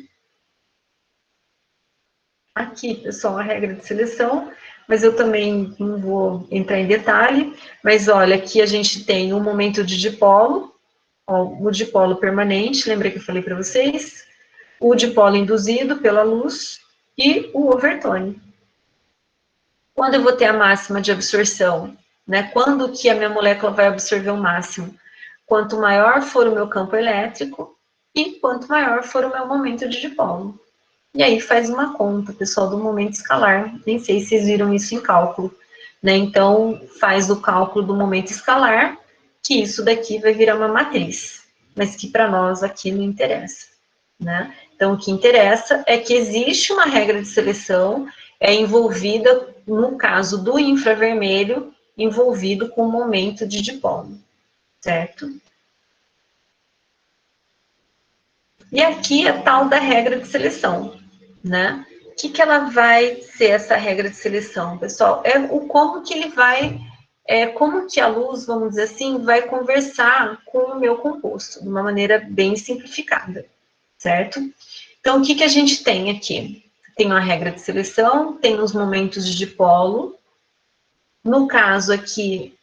Aqui, pessoal, a regra de seleção, mas eu também não vou entrar em detalhe, mas olha, aqui a gente tem um momento de dipolo, ó, o dipolo permanente, lembra que eu falei para vocês? O dipolo induzido pela luz e o overtone. Quando eu vou ter a máxima de absorção, né? Quando que a minha molécula vai absorver o máximo? Quanto maior for o meu campo elétrico e quanto maior for o meu momento de dipolo. E aí faz uma conta, pessoal, do momento escalar. Nem sei se vocês viram isso em cálculo, né? Então, faz o cálculo do momento escalar, que isso daqui vai virar uma matriz, mas que para nós aqui não interessa, né? Então, o que interessa é que existe uma regra de seleção, é envolvida, no caso do infravermelho, envolvido com o momento de dipolo, certo? E aqui é a tal da regra de seleção, né? O que ela vai ser, essa regra de seleção, pessoal? É o como que ele vai, como que a luz, vamos dizer assim, vai conversar com o meu composto, de uma maneira bem simplificada, certo? Então, o que a gente tem aqui? Tem uma regra de seleção, tem os momentos de dipolo. No caso aqui,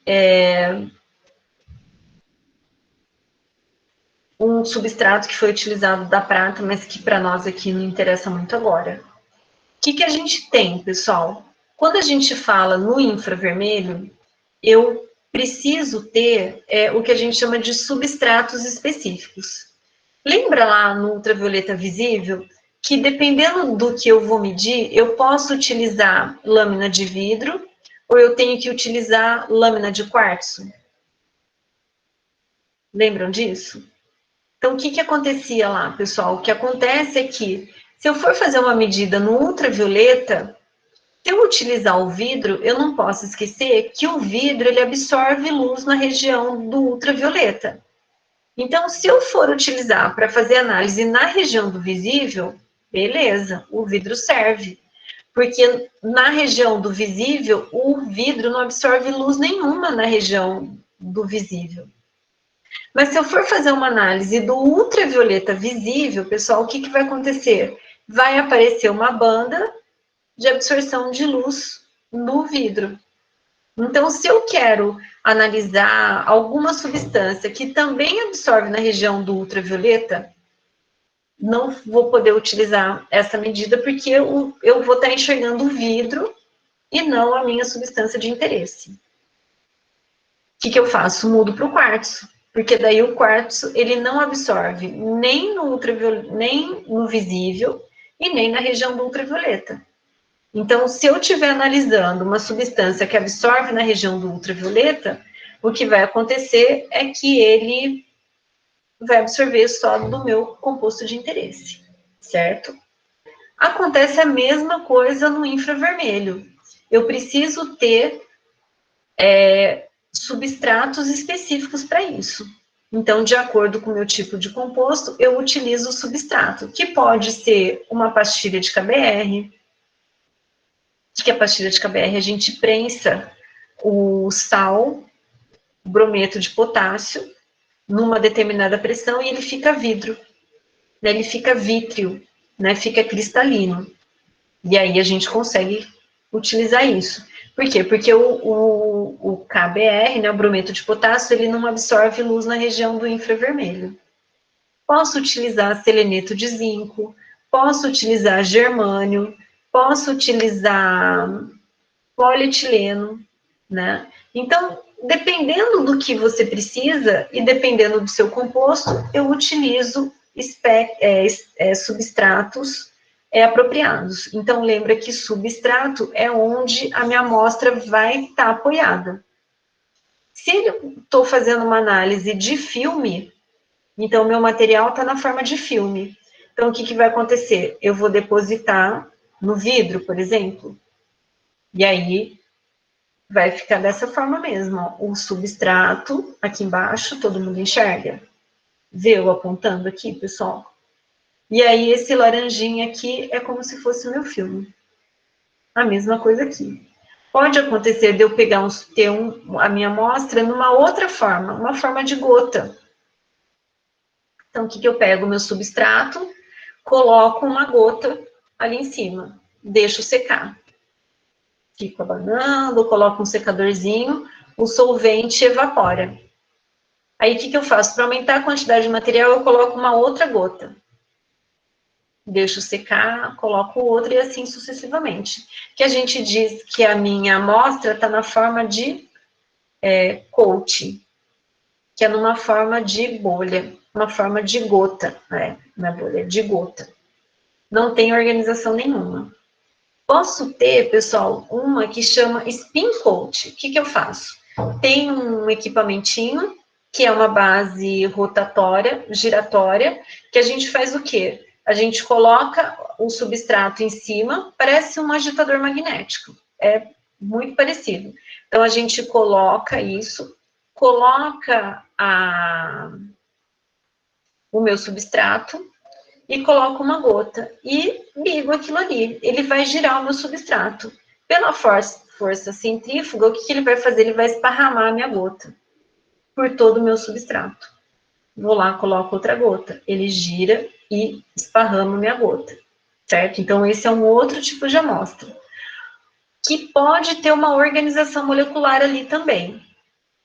um substrato que foi utilizado da prata, mas que para nós aqui não interessa muito agora. O que a gente tem, pessoal? Quando a gente fala no infravermelho, eu preciso ter o que a gente chama de substratos específicos. Lembra lá no ultravioleta visível que dependendo do que eu vou medir, eu posso utilizar lâmina de vidro ou eu tenho que utilizar lâmina de quartzo? Lembram disso? Então, o que acontecia lá, pessoal? O que acontece é que, se eu for fazer uma medida no ultravioleta, se eu utilizar o vidro, eu não posso esquecer que o vidro ele absorve luz na região do ultravioleta. Então, se eu for utilizar para fazer análise na região do visível, beleza, o vidro serve. Porque na região do visível, o vidro não absorve luz nenhuma na região do visível. Mas se eu for fazer uma análise do ultravioleta visível, pessoal, o que vai acontecer? Vai aparecer uma banda de absorção de luz no vidro. Então, se eu quero analisar alguma substância que também absorve na região do ultravioleta, não vou poder utilizar essa medida porque eu vou estar enxergando o vidro e não a minha substância de interesse. O que eu faço? Mudo para o quartzo, porque daí o quartzo ele não absorve nem no ultravioleta, nem no visível e nem na região do ultravioleta. Então, se eu estiver analisando uma substância que absorve na região do ultravioleta, o que vai acontecer é que ele vai absorver só do meu composto de interesse, certo? Acontece a mesma coisa no infravermelho. Eu preciso ter substratos específicos para isso. Então, de acordo com o meu tipo de composto, eu utilizo o substrato, que pode ser uma pastilha de KBR. O que é a pastilha de KBR? A gente prensa o sal, o brometo de potássio, numa determinada pressão e ele fica vidro, né? Ele fica vítreo, né? Fica cristalino. E aí a gente consegue utilizar isso. Por quê? Porque o KBR, né, o brometo de potássio, ele não absorve luz na região do infravermelho. Posso utilizar seleneto de zinco, posso utilizar germânio, posso utilizar polietileno, né? Então, dependendo do que você precisa e dependendo do seu composto, eu utilizo substratos apropriados. Então, lembra que substrato é onde a minha amostra vai estar apoiada. Se eu estou fazendo uma análise de filme, então meu material está na forma de filme. Então, o que vai acontecer? Eu vou depositar no vidro, por exemplo. E aí, vai ficar dessa forma mesmo, ó. O substrato aqui embaixo, todo mundo enxerga. Vê eu apontando aqui, pessoal? E aí, esse laranjinha aqui é como se fosse o meu filme. A mesma coisa aqui. Pode acontecer de eu pegar a minha amostra numa outra forma, uma forma de gota. Então, o que eu pego? O meu substrato, coloco uma gota ali em cima, deixo secar. Fico abanando, coloco um secadorzinho, o solvente evapora. Aí, o que eu faço? Para aumentar a quantidade de material, eu coloco uma outra gota. Deixo secar, coloco outra e assim sucessivamente. Que a gente diz que a minha amostra está na forma de coating, que é numa forma de bolha, uma forma de gota, não é bolha, de gota. Não tem organização nenhuma. Posso ter, pessoal, uma que chama spin coat. O que eu faço? Tem um equipamentinho, que é uma base rotatória, giratória, que a gente faz o quê? A gente coloca o substrato em cima, parece um agitador magnético. É muito parecido. Então, a gente coloca isso, coloca o meu substrato e coloco uma gota e ligo aquilo ali. Ele vai girar o meu substrato. Pela força centrífuga, o que ele vai fazer? Ele vai esparramar a minha gota por todo o meu substrato. Vou lá, coloco outra gota. Ele gira e esparrama a minha gota, certo? Então, esse é um outro tipo de amostra, que pode ter uma organização molecular ali também.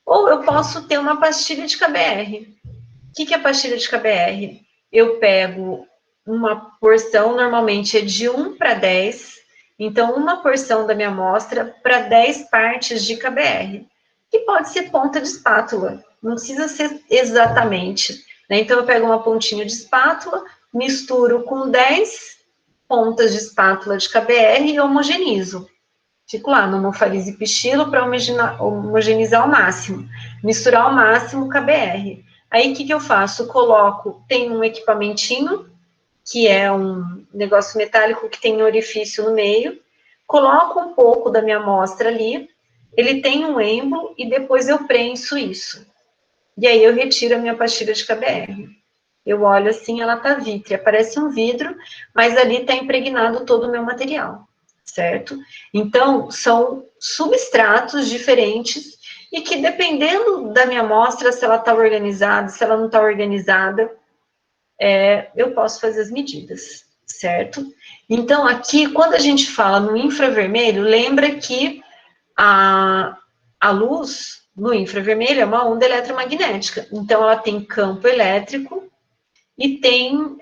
Ou eu posso ter uma pastilha de KBR. O que é pastilha de KBR? Eu pego uma porção, normalmente é de 1 para 10, então uma porção da minha amostra para 10 partes de KBR, que pode ser ponta de espátula, não precisa ser exatamente, né? Então eu pego uma pontinha de espátula, misturo com 10 pontas de espátula de KBR e homogenizo. Fico lá no Mofarize Pichilo para homogeneizar ao máximo, misturar ao máximo o KBR. Aí, o que eu faço? Tem um equipamentinho, que é um negócio metálico que tem um orifício no meio, coloco um pouco da minha amostra ali, ele tem um êmbolo e depois eu prenso isso. E aí eu retiro a minha pastilha de KBR. Eu olho assim, ela tá vítrea, parece um vidro, mas ali tá impregnado todo o meu material, certo? Então, são substratos diferentes e que, dependendo da minha amostra, se ela está organizada, se ela não está organizada, eu posso fazer as medidas, certo? Então, aqui, quando a gente fala no infravermelho, lembra que a luz no infravermelho é uma onda eletromagnética. Então, ela tem campo elétrico e tem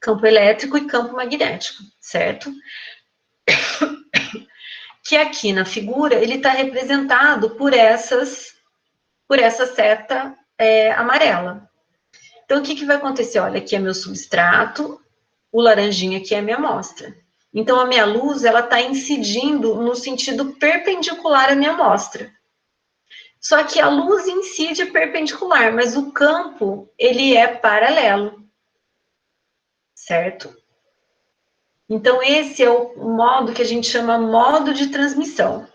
campo elétrico e campo magnético, certo? Que aqui na figura ele está representado por essa seta amarela. Então, o que vai acontecer? Olha, aqui é meu substrato, o laranjinha aqui é a minha amostra. Então, a minha luz, ela está incidindo no sentido perpendicular à minha amostra. Só que a luz incide perpendicular, mas o campo, ele é paralelo, certo? Então, esse é o modo que a gente chama modo de transmissão.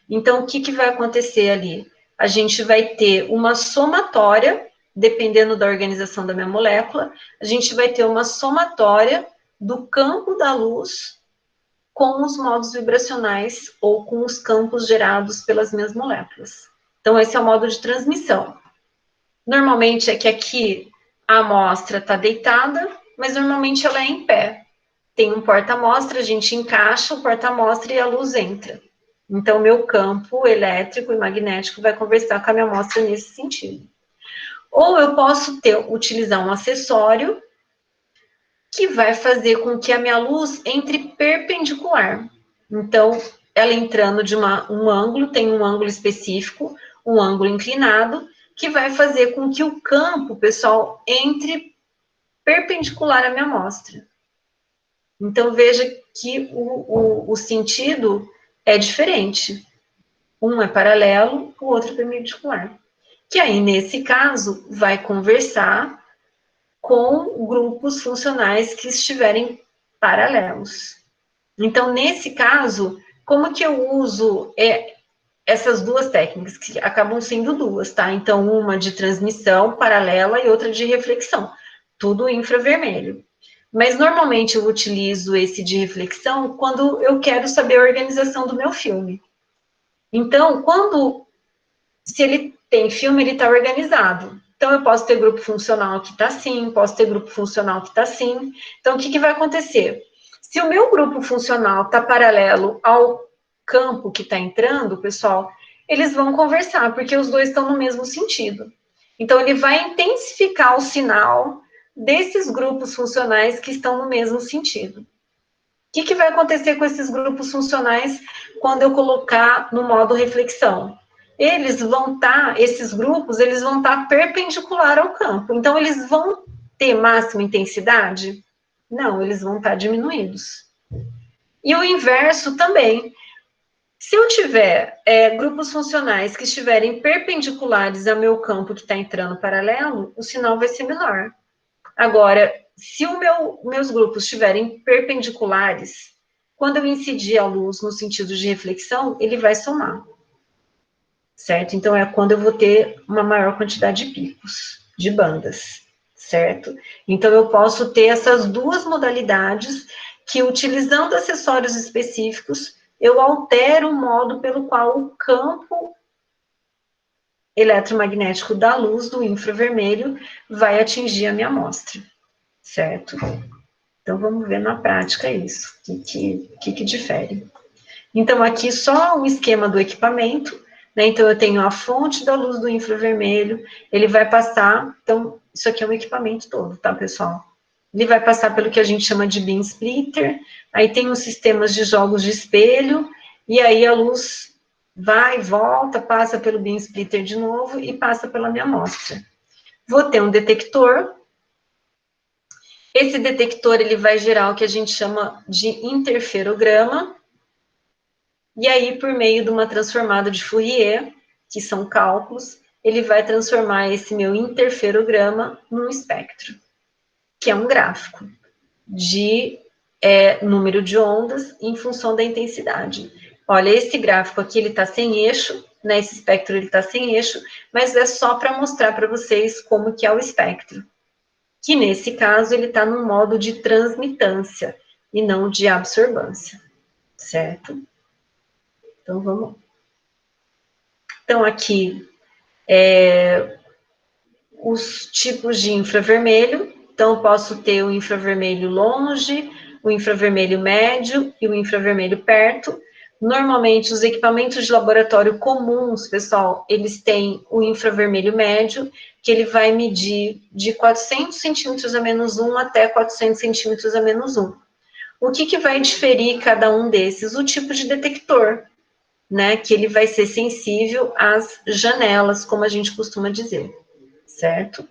Então, o que vai acontecer ali? A gente vai ter uma somatória, dependendo da organização da minha molécula, a gente vai ter uma somatória do campo da luz com os modos vibracionais ou com os campos gerados pelas minhas moléculas. Então, esse é o modo de transmissão. Normalmente é que aqui a amostra está deitada, mas normalmente ela é em pé. Tem um porta-amostra, a gente encaixa o porta-amostra e a luz entra. Então, o meu campo elétrico e magnético vai conversar com a minha amostra nesse sentido. Ou eu posso utilizar um acessório que vai fazer com que a minha luz entre perpendicular. Então, ela entrando de um ângulo, tem um ângulo específico, um ângulo inclinado, que vai fazer com que o campo, pessoal, entre perpendicular à minha amostra. Então, veja que o sentido é diferente. Um é paralelo, o outro é perpendicular. Que aí, nesse caso, vai conversar com grupos funcionais que estiverem paralelos. Então, nesse caso, como que eu uso essas duas técnicas, que acabam sendo duas, tá? Então, uma de transmissão paralela e outra de reflexão, tudo infravermelho. Mas, normalmente, eu utilizo esse de reflexão quando eu quero saber a organização do meu filme. Então, se ele tem filme, ele está organizado. Então, eu posso ter grupo funcional que está assim, posso ter grupo funcional que está assim. Então, o que vai acontecer? Se o meu grupo funcional está paralelo ao campo que está entrando, pessoal, eles vão conversar, porque os dois estão no mesmo sentido. Então, ele vai intensificar o sinal desses grupos funcionais que estão no mesmo sentido. O que vai acontecer com esses grupos funcionais quando eu colocar no modo reflexão? Esses grupos, eles vão estar perpendicular ao campo. Então, eles vão ter máxima intensidade? Não, eles vão estar diminuídos. E o inverso também. Se eu tiver grupos funcionais que estiverem perpendiculares ao meu campo que está entrando paralelo, o sinal vai ser menor. Agora, se meus grupos estiverem perpendiculares, quando eu incidir a luz no sentido de reflexão, ele vai somar. Certo? Então, é quando eu vou ter uma maior quantidade de picos, de bandas, certo? Então, eu posso ter essas duas modalidades que, utilizando acessórios específicos, eu altero o modo pelo qual o campo eletromagnético da luz do infravermelho vai atingir a minha amostra, certo? Então, vamos ver na prática isso, o que difere. Então, aqui só o esquema do equipamento, né? Então, eu tenho a fonte da luz do infravermelho, ele vai passar, então, isso aqui é o equipamento todo, tá, pessoal? Ele vai passar pelo que a gente chama de beam splitter, aí tem os sistemas de jogos de espelho, e aí a luz vai, volta, passa pelo beam splitter de novo e passa pela minha amostra. Vou ter um detector. Esse detector, ele vai gerar o que a gente chama de interferograma, e aí, por meio de uma transformada de Fourier, que são cálculos, ele vai transformar esse meu interferograma num espectro, que é um gráfico de número de ondas em função da intensidade. Olha, esse gráfico aqui, ele está sem eixo, né? Esse espectro, ele está sem eixo, mas é só para mostrar para vocês como que é o espectro. Que, nesse caso, ele está no modo de transmitância e não de absorbância, certo? Então, vamos. Então, aqui, os tipos de infravermelho. Então, eu posso ter o infravermelho longe, o infravermelho médio e o infravermelho perto. Normalmente, os equipamentos de laboratório comuns, pessoal, eles têm o infravermelho médio, que ele vai medir de 400 centímetros a menos 1 até 400 centímetros a menos 1. O que vai diferir cada um desses? O tipo de detector, né? Que ele vai ser sensível às janelas, como a gente costuma dizer, certo?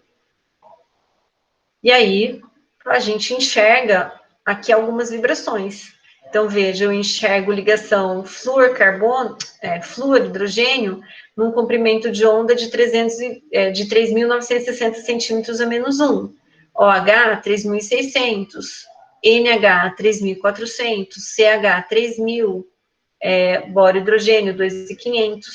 E aí, a gente enxerga aqui algumas vibrações. Então, veja, eu enxergo ligação flúor-carbono, flúor-hidrogênio, num comprimento de onda de 3.960 centímetros a menos 1. OH, 3.600. NH, 3.400. CH, 3.000. Boro-hidrogênio, 2.500.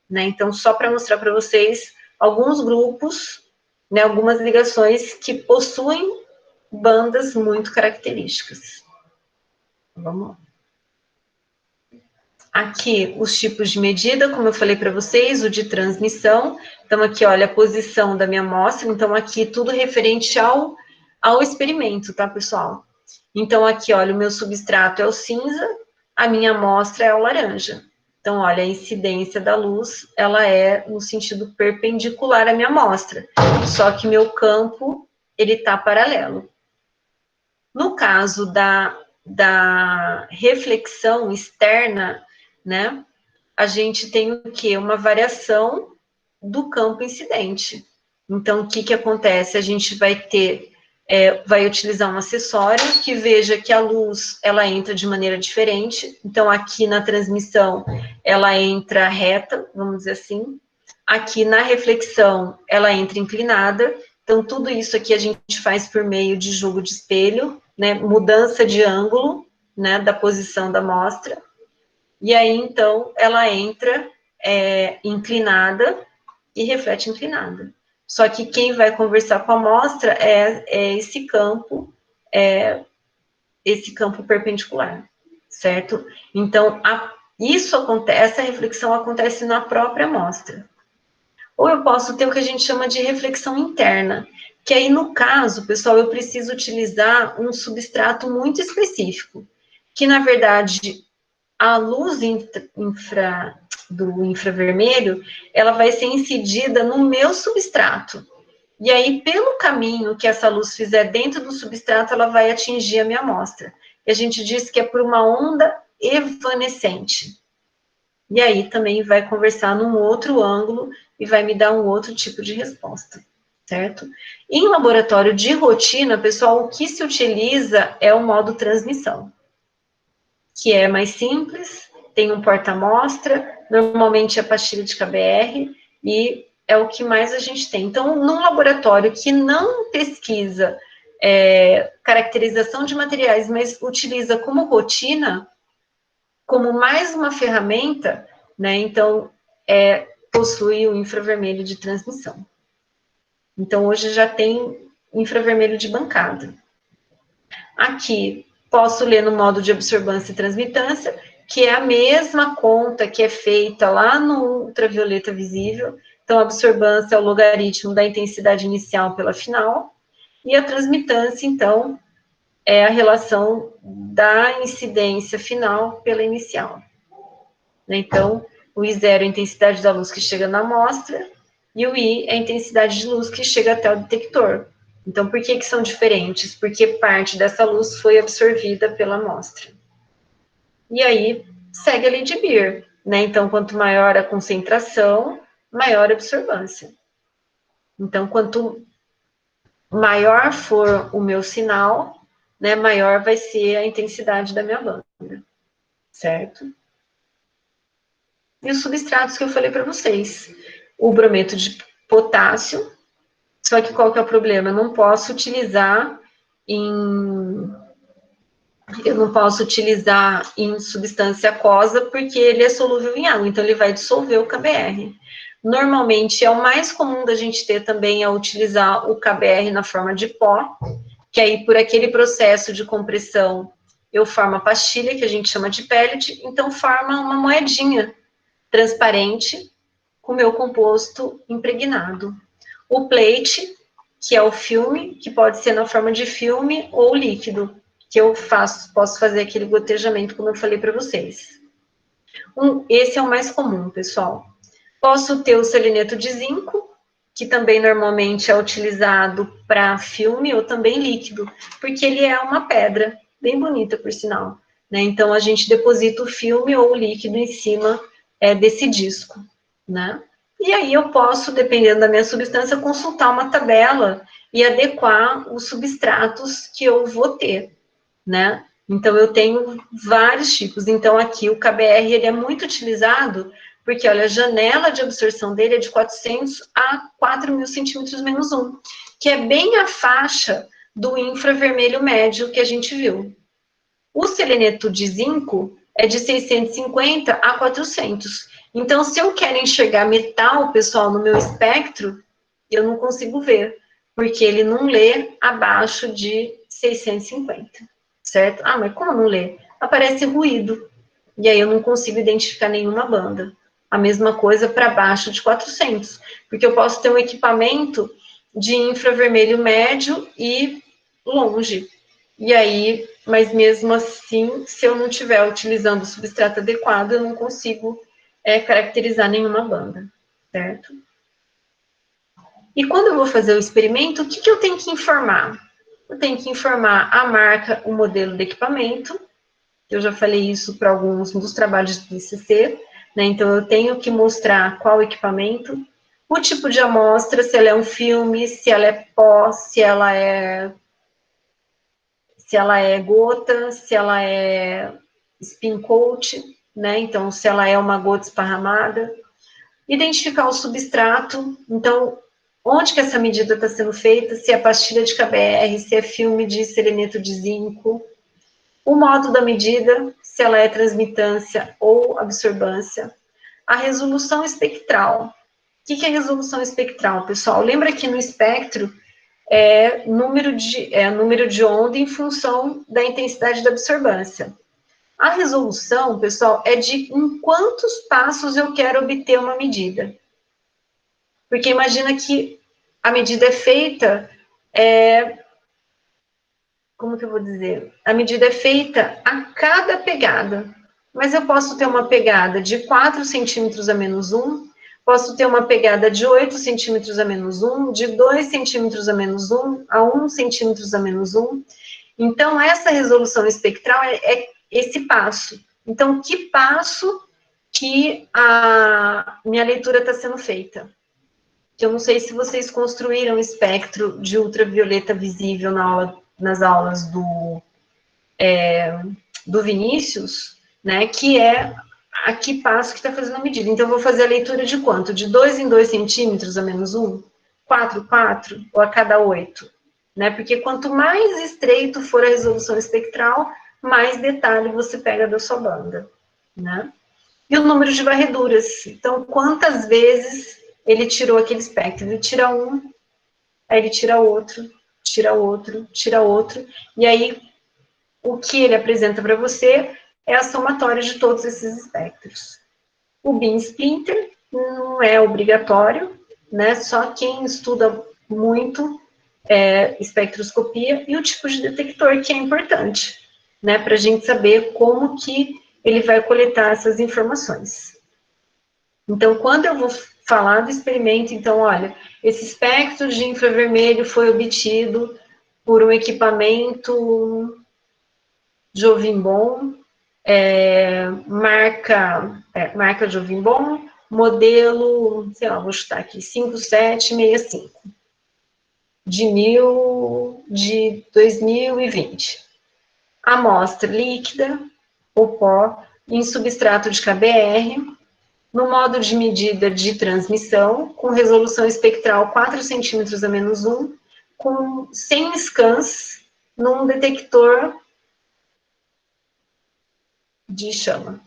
Né? Então, só para mostrar para vocês alguns grupos, né, algumas ligações que possuem bandas muito características. Vamos lá. Aqui, os tipos de medida, como eu falei para vocês, o de transmissão. Então, aqui, olha, a posição da minha amostra. Então, aqui, tudo referente ao experimento, tá, pessoal? Então, aqui, olha, o meu substrato é o cinza, a minha amostra é o laranja. Então, olha, a incidência da luz, ela é no sentido perpendicular à minha amostra. Só que meu campo, ele está paralelo. No caso da reflexão externa, né, a gente tem o quê? Uma variação do campo incidente. Então, o que acontece? A gente vai ter, vai utilizar um acessório que veja que a luz, ela entra de maneira diferente. Então, aqui na transmissão, ela entra reta, vamos dizer assim. Aqui na reflexão, ela entra inclinada. Então, tudo isso aqui a gente faz por meio de jogo de espelho, né, mudança de ângulo, né, da posição da amostra, e aí, então, ela entra inclinada e reflete inclinada. Só que quem vai conversar com a amostra é esse campo perpendicular, certo? Então, essa reflexão acontece na própria amostra. Ou eu posso ter o que a gente chama de reflexão interna, que aí, no caso, pessoal, eu preciso utilizar um substrato muito específico, que, na verdade, a luz do infravermelho, ela vai ser incidida no meu substrato. E aí, pelo caminho que essa luz fizer dentro do substrato, ela vai atingir a minha amostra. E a gente diz que é por uma onda evanescente. E aí também vai conversar num outro ângulo e vai me dar um outro tipo de resposta, certo? Em laboratório de rotina, pessoal, o que se utiliza é o modo transmissão, que é mais simples, tem um porta-amostra, normalmente é pastilha de KBR, e é o que mais a gente tem. Então, num laboratório que não pesquisa caracterização de materiais, mas utiliza como rotina, como mais uma ferramenta, né, então, possui o infravermelho de transmissão. Então, hoje já tem infravermelho de bancada. Aqui, posso ler no modo de absorbância e transmitância, que é a mesma conta que é feita lá no ultravioleta visível. Então, a absorbância é o logaritmo da intensidade inicial pela final, e a transmitância, então, é a relação da incidência final pela inicial. Então, o I0 é a intensidade da luz que chega na amostra, e o I é a intensidade de luz que chega até o detector. Então, por que são diferentes? Porque parte dessa luz foi absorvida pela amostra. E aí, segue a lei de Beer, né? Então, quanto maior a concentração, maior a absorvância. Então, quanto maior for o meu sinal, né, maior vai ser a intensidade da minha banda, certo? E os substratos que eu falei para vocês. O brometo de potássio, só que qual que é o problema? Eu não posso utilizar em substância aquosa, porque ele é solúvel em água, então ele vai dissolver o KBR. Normalmente, é o mais comum da gente ter também é utilizar o KBR na forma de pó, que aí, por aquele processo de compressão, eu formo a pastilha, que a gente chama de pellet, então forma uma moedinha transparente com o meu composto impregnado. O plate, que é o filme, que pode ser na forma de filme ou líquido, que eu posso fazer aquele gotejamento, como eu falei para vocês. Esse é o mais comum, pessoal. Posso ter o seleneto de zinco, que também normalmente é utilizado para filme ou também líquido, porque ele é uma pedra, bem bonita, por sinal. Né? Então, a gente deposita o filme ou o líquido em cima desse disco, né? E aí eu posso, dependendo da minha substância, consultar uma tabela e adequar os substratos que eu vou ter, né? Então, eu tenho vários tipos. Então, aqui o KBR, ele é muito utilizado porque, olha, a janela de absorção dele é de 400 a 4.000 centímetros menos 1, que é bem a faixa do infravermelho médio que a gente viu. O seleneto de zinco é de 650 a 400. Então, se eu quero enxergar metal, pessoal, no meu espectro, eu não consigo ver, porque ele não lê abaixo de 650, certo? Ah, mas como não lê? Aparece ruído, e aí eu não consigo identificar nenhuma banda. A mesma coisa para baixo de 400, porque eu posso ter um equipamento de infravermelho médio e longe. E aí, mas mesmo assim, se eu não estiver utilizando o substrato adequado, eu não consigo caracterizar nenhuma banda, certo? E quando eu vou fazer o experimento, o que eu tenho que informar? Eu tenho que informar a marca, o modelo do equipamento. Eu já falei isso para alguns dos trabalhos do ICC, né? Então, eu tenho que mostrar qual equipamento, o tipo de amostra, se ela é um filme, se ela é pó, se ela é gota, se ela é spin coat, né? Então, se ela é uma gota esparramada. Identificar o substrato. Então, onde que essa medida está sendo feita, se é pastilha de KBR, se é filme de seleneto de zinco, o modo da medida, se ela é transmitância ou absorbância, a resolução espectral. O que é resolução espectral, pessoal? Lembra que no espectro é número de onda em função da intensidade da absorbância. A resolução, pessoal, é de em quantos passos eu quero obter uma medida. Porque imagina que a medida é feita, como que eu vou dizer? A medida é feita a cada pegada. Mas eu posso ter uma pegada de 4 centímetros a menos 1, posso ter uma pegada de 8 centímetros a menos 1, de 2 centímetros a menos 1, a 1 centímetros a menos 1. Então, essa resolução espectral é esse passo. Então, que passo que a minha leitura está sendo feita? Eu não sei se vocês construíram espectro de ultravioleta visível nas aulas do Vinícius, né, que é a que passo que está fazendo a medida. Então, eu vou fazer a leitura de quanto? De 2 em 2 centímetros a menos 1? 4, 4? Ou a cada 8? Né? Porque quanto mais estreito for a resolução espectral, mais detalhe você pega da sua banda, né? E o número de varreduras. Então, quantas vezes ele tirou aquele espectro? Ele tira um, aí ele tira outro, tira outro, tira outro, e aí o que ele apresenta para você é a somatória de todos esses espectros. O Beam Splitter não é obrigatório, né? Só quem estuda muito espectroscopia e o tipo de detector que é importante, né? Para a gente saber como que ele vai coletar essas informações. Então, quando eu vou falar do experimento, então, olha, esse espectro de infravermelho foi obtido por um equipamento Jovimbon, marca Jovimbon, modelo, sei lá, vou chutar aqui, 5765, de 2020. Amostra líquida, ou pó, em substrato de KBR, no modo de medida de transmissão, com resolução espectral 4 centímetros a menos 1, com 100 scans num detector de chama,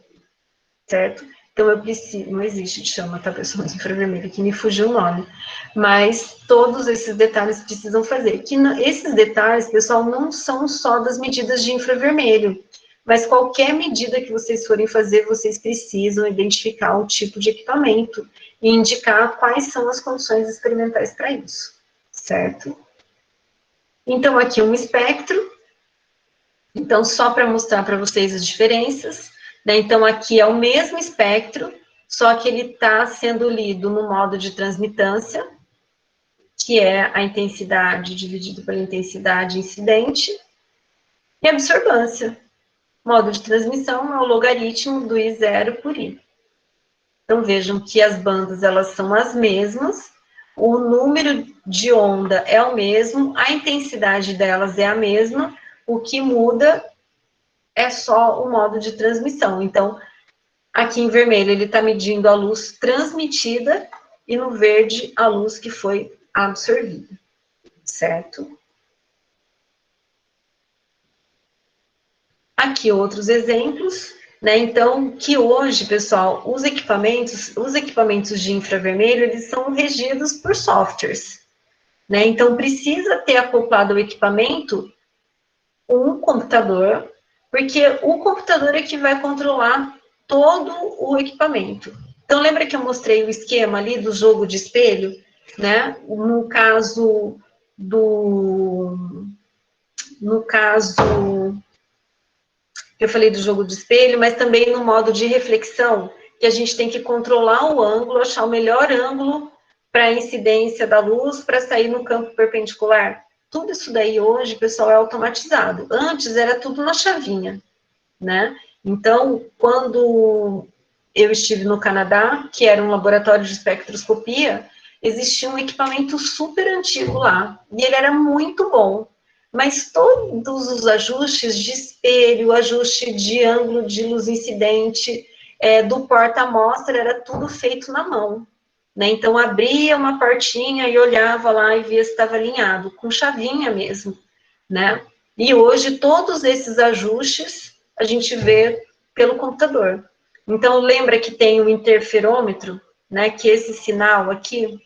certo? Então, eu preciso, não existe de chama, tá, pessoal, infravermelho, que me fugiu o nome, mas todos esses detalhes precisam fazer. Esses detalhes, pessoal, não são só das medidas de infravermelho, mas qualquer medida que vocês forem fazer, vocês precisam identificar o tipo de equipamento e indicar quais são as condições experimentais para isso, certo? Então, aqui um espectro. Então, só para mostrar para vocês as diferenças, né? Então, aqui é o mesmo espectro, só que ele está sendo lido no modo de transmitância, que é a intensidade dividido pela intensidade incidente, e absorbância. Modo de transmissão é o logaritmo do I0 por I. Então, vejam que as bandas, elas são as mesmas, o número de onda é o mesmo, a intensidade delas é a mesma, o que muda é só o modo de transmissão. Então, aqui em vermelho, ele está medindo a luz transmitida e no verde, a luz que foi absorvida, certo? Aqui outros exemplos, né? Então, que hoje, pessoal, os equipamentos de infravermelho, eles são regidos por softwares, né? Então, precisa ter acoplado ao equipamento um computador, porque o computador é que vai controlar todo o equipamento. Então, lembra que eu mostrei o esquema ali do jogo de espelho, né? No caso, eu falei do jogo de espelho, mas também no modo de reflexão, que a gente tem que controlar o ângulo, achar o melhor ângulo para a incidência da luz, para sair no campo perpendicular. Tudo isso daí hoje, pessoal, é automatizado. Antes era tudo na chavinha, né? Então, quando eu estive no Canadá, que era um laboratório de espectroscopia, existia um equipamento super antigo lá, e ele era muito bom, mas todos os ajustes de espelho, ajuste de ângulo de luz incidente, do porta-amostra, era tudo feito na mão, né? Então, abria uma portinha e olhava lá e via se estava alinhado, com chavinha mesmo, né? E hoje, todos esses ajustes a gente vê pelo computador. Então, lembra que tem o interferômetro, né? Que esse sinal aqui.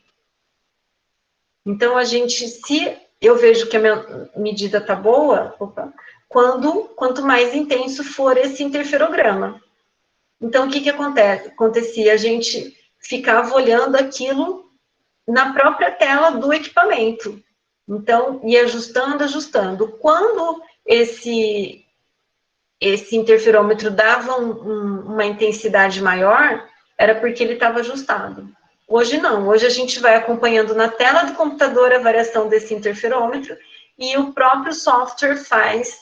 Então, a gente, se eu vejo que a minha medida está boa, quanto mais intenso for esse interferograma. Então, o que acontecia? A gente ficava olhando aquilo na própria tela do equipamento. Então, ia ajustando. Quando esse interferômetro dava uma intensidade maior, era porque ele estava ajustado. Hoje não, hoje a gente vai acompanhando na tela do computador a variação desse interferômetro e o próprio software faz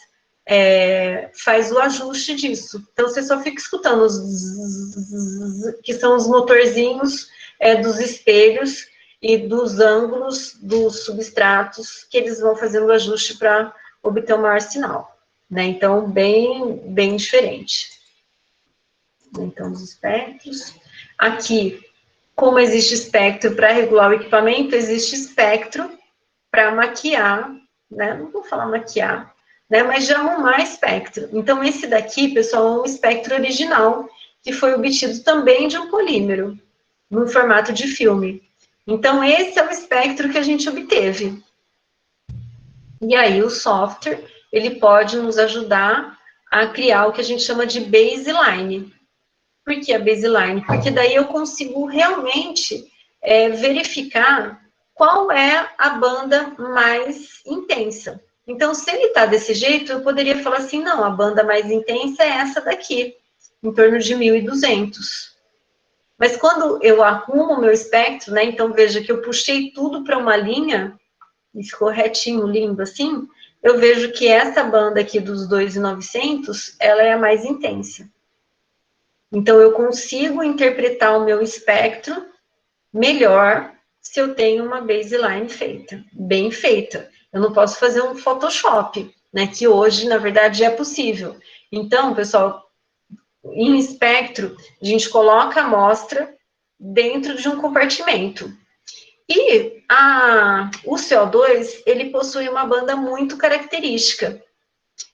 o ajuste disso. Então, você só fica escutando os zzz, que são os motorzinhos dos espelhos e dos ângulos dos substratos que eles vão fazendo o ajuste para obter o maior sinal. Né? Então, bem diferente. Então, os espectros. Aqui, como existe espectro para regular o equipamento, existe espectro para maquiar, né? Não vou falar maquiar, né? Mas já arrumar espectro. Então, esse daqui, pessoal, é um espectro original, que foi obtido também de um polímero, no formato de filme. Então, esse é o espectro que a gente obteve. E aí, o software, ele pode nos ajudar a criar o que a gente chama de baseline. Por que a baseline? Porque daí eu consigo realmente verificar qual é a banda mais intensa. Então, se ele está desse jeito, eu poderia falar assim, não, a banda mais intensa é essa daqui, em torno de 1200. Mas quando eu arrumo o meu espectro, né, então veja que eu puxei tudo para uma linha, e ficou retinho, lindo assim, eu vejo que essa banda aqui dos 2.900, ela é a mais intensa. Então, eu consigo interpretar o meu espectro melhor se eu tenho uma baseline feita, bem feita. Eu não posso fazer um Photoshop, né, que hoje, na verdade, é possível. Então, pessoal, em espectro, a gente coloca a amostra dentro de um compartimento. E o CO2, ele possui uma banda muito característica.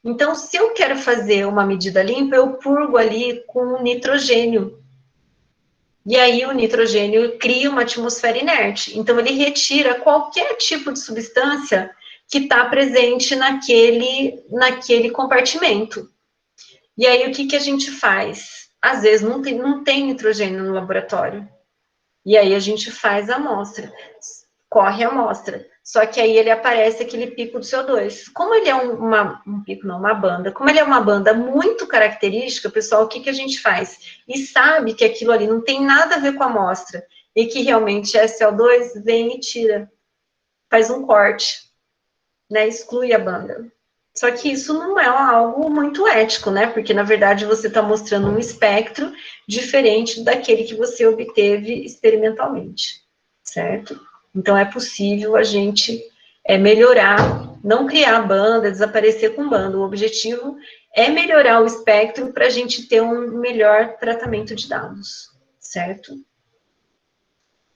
Então, se eu quero fazer uma medida limpa, eu purgo ali com nitrogênio. E aí o nitrogênio cria uma atmosfera inerte. Então, ele retira qualquer tipo de substância que está presente naquele compartimento. E aí, o que a gente faz? Às vezes, não tem nitrogênio no laboratório. E aí, a gente faz a amostra. Corre a amostra. Só que aí ele aparece aquele pico do CO2. Como ele é uma banda, como ele é uma banda muito característica, pessoal, o que a gente faz? E sabe que aquilo ali não tem nada a ver com a amostra, e que realmente é CO2, vem e tira. Faz um corte, né? Exclui a banda. Só que isso não é algo muito ético, né? Porque, na verdade, você está mostrando um espectro diferente daquele que você obteve experimentalmente, certo? Então, é possível a gente melhorar, não criar banda, desaparecer com banda. O objetivo é melhorar o espectro para a gente ter um melhor tratamento de dados, certo?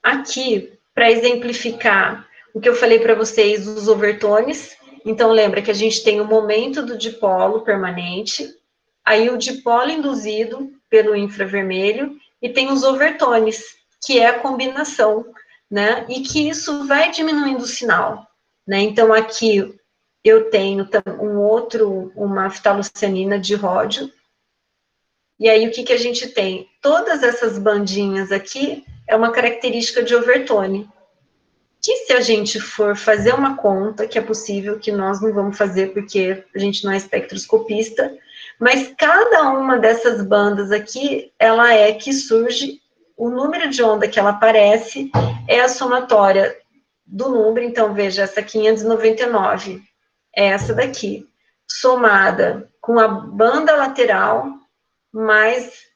Aqui, para exemplificar o que eu falei para vocês dos overtones, então lembra que a gente tem o momento do dipolo permanente, aí o dipolo induzido pelo infravermelho, e tem os overtones, que é a combinação, né? E que isso vai diminuindo o sinal, né? Então, aqui eu tenho uma ftalocianina de ródio, e aí o que a gente tem? Todas essas bandinhas aqui é uma característica de overtone, que se a gente for fazer uma conta, que é possível, que nós não vamos fazer porque a gente não é espectroscopista, mas cada uma dessas bandas aqui, ela é que surge, o número de onda que ela aparece é a somatória do número, então veja, essa 599 é essa daqui, somada com a banda lateral mais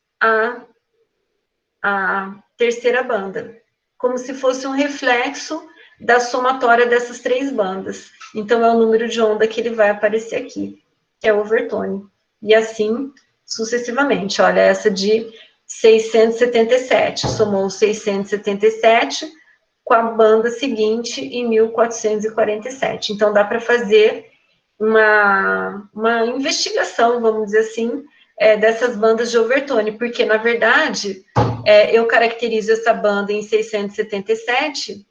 a terceira banda, como se fosse um reflexo da somatória dessas três bandas. Então, é o número de onda que ele vai aparecer aqui, que é o overtone. E assim, sucessivamente. Olha, essa de 677, somou 677 com a banda seguinte em 1447. Então, dá para fazer uma investigação, vamos dizer assim, dessas bandas de overtone, porque, na verdade, eu caracterizo essa banda em 677,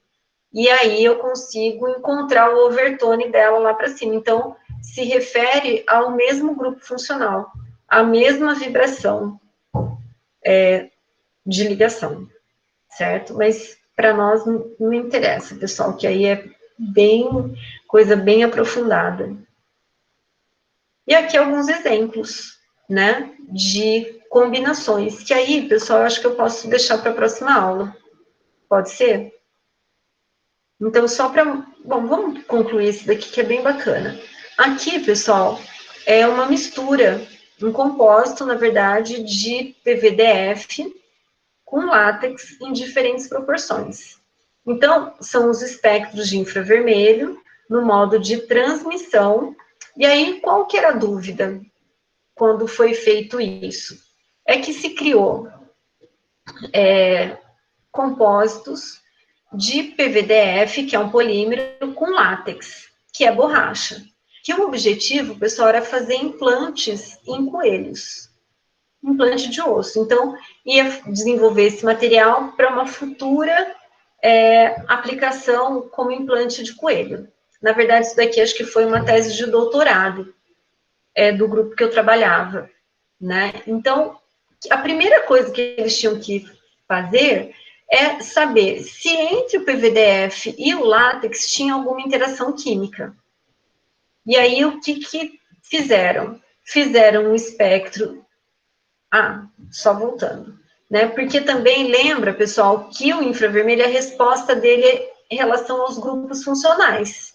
e aí eu consigo encontrar o overtone dela lá para cima. Então, se refere ao mesmo grupo funcional, à mesma vibração de ligação, certo? Mas para nós não interessa, pessoal, que aí é coisa bem aprofundada. E aqui alguns exemplos, né, de combinações, que aí, pessoal, eu acho que eu posso deixar para a próxima aula. Pode ser? Então, só para... Bom, vamos concluir esse daqui, que é bem bacana. Aqui, pessoal, é uma mistura, um compósito, na verdade, de PVDF com látex em diferentes proporções. Então, são os espectros de infravermelho no modo de transmissão. E aí, qual que era a dúvida quando foi feito isso? É que se criou compósitos de PVDF, que é um polímero, com látex, que é borracha. Que o objetivo, pessoal, era fazer implantes em coelhos. Implante de osso. Então, ia desenvolver esse material para uma futura aplicação como implante de coelho. Na verdade, isso daqui acho que foi uma tese de doutorado do grupo que eu trabalhava, né? Então, a primeira coisa que eles tinham que fazer é saber se entre o PVDF e o látex tinha alguma interação química. E aí, o que fizeram? Fizeram um espectro... só voltando. Né? Porque também lembra, pessoal, que o infravermelho, a resposta dele é em relação aos grupos funcionais.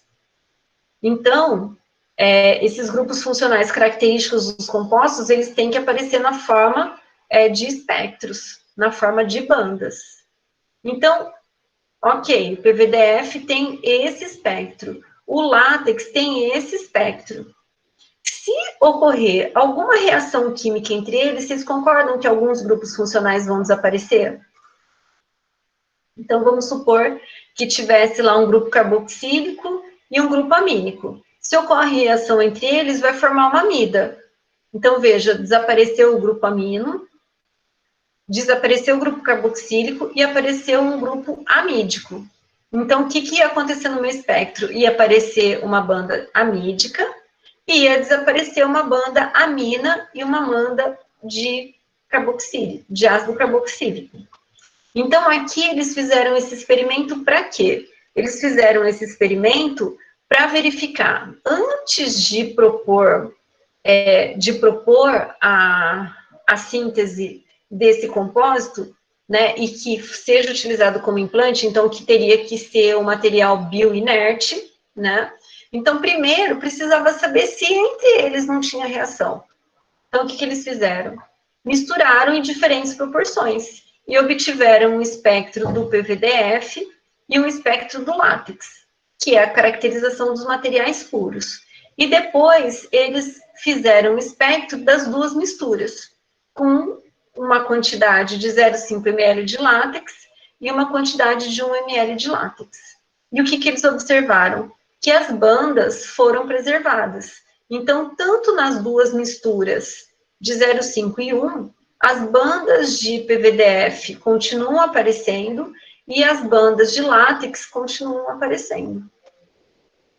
Então, esses grupos funcionais característicos dos compostos, eles têm que aparecer na forma de espectros, na forma de bandas. Então, ok, o PVDF tem esse espectro, o látex tem esse espectro. Se ocorrer alguma reação química entre eles, vocês concordam que alguns grupos funcionais vão desaparecer? Então, vamos supor que tivesse lá um grupo carboxílico e um grupo amínico. Se ocorre reação entre eles, vai formar uma amida. Então, veja, desapareceu o grupo amino, desapareceu o grupo carboxílico e apareceu um grupo amídico. Então, o que ia acontecer no meu espectro? Ia aparecer uma banda amídica e ia desaparecer uma banda amina e uma banda de carboxílico, de ácido carboxílico. Então, aqui eles fizeram esse experimento para quê? Eles fizeram esse experimento para verificar, antes de propor a síntese desse compósito, né, e que seja utilizado como implante, então que teria que ser um material bioinerte, né? Então, primeiro, precisava saber se entre eles não tinha reação. Então, o que eles fizeram? Misturaram em diferentes proporções e obtiveram um espectro do PVDF e um espectro do látex, que é a caracterização dos materiais puros. E depois, eles fizeram o espectro das duas misturas, com uma quantidade de 0,5 ml de látex e uma quantidade de 1 ml de látex. E o que eles observaram? Que as bandas foram preservadas. Então, tanto nas duas misturas de 0,5 e 1, as bandas de PVDF continuam aparecendo e as bandas de látex continuam aparecendo.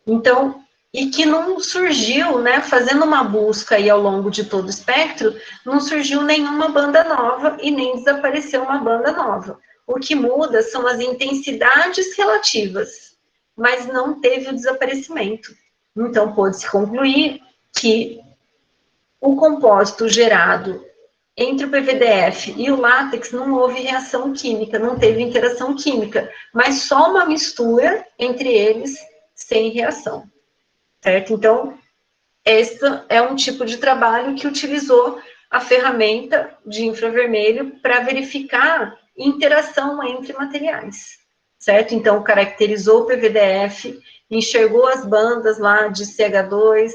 Então, e que não surgiu, né, fazendo uma busca aí ao longo de todo o espectro, não surgiu nenhuma banda nova e nem desapareceu uma banda nova. O que muda são as intensidades relativas, mas não teve o desaparecimento. Então, pôde-se concluir que o compósito gerado entre o PVDF e o látex não houve reação química, não teve interação química, mas só uma mistura entre eles sem reação, certo? Então, esse é um tipo de trabalho que utilizou a ferramenta de infravermelho para verificar interação entre materiais, certo? Então, caracterizou o PVDF, enxergou as bandas lá de CH2,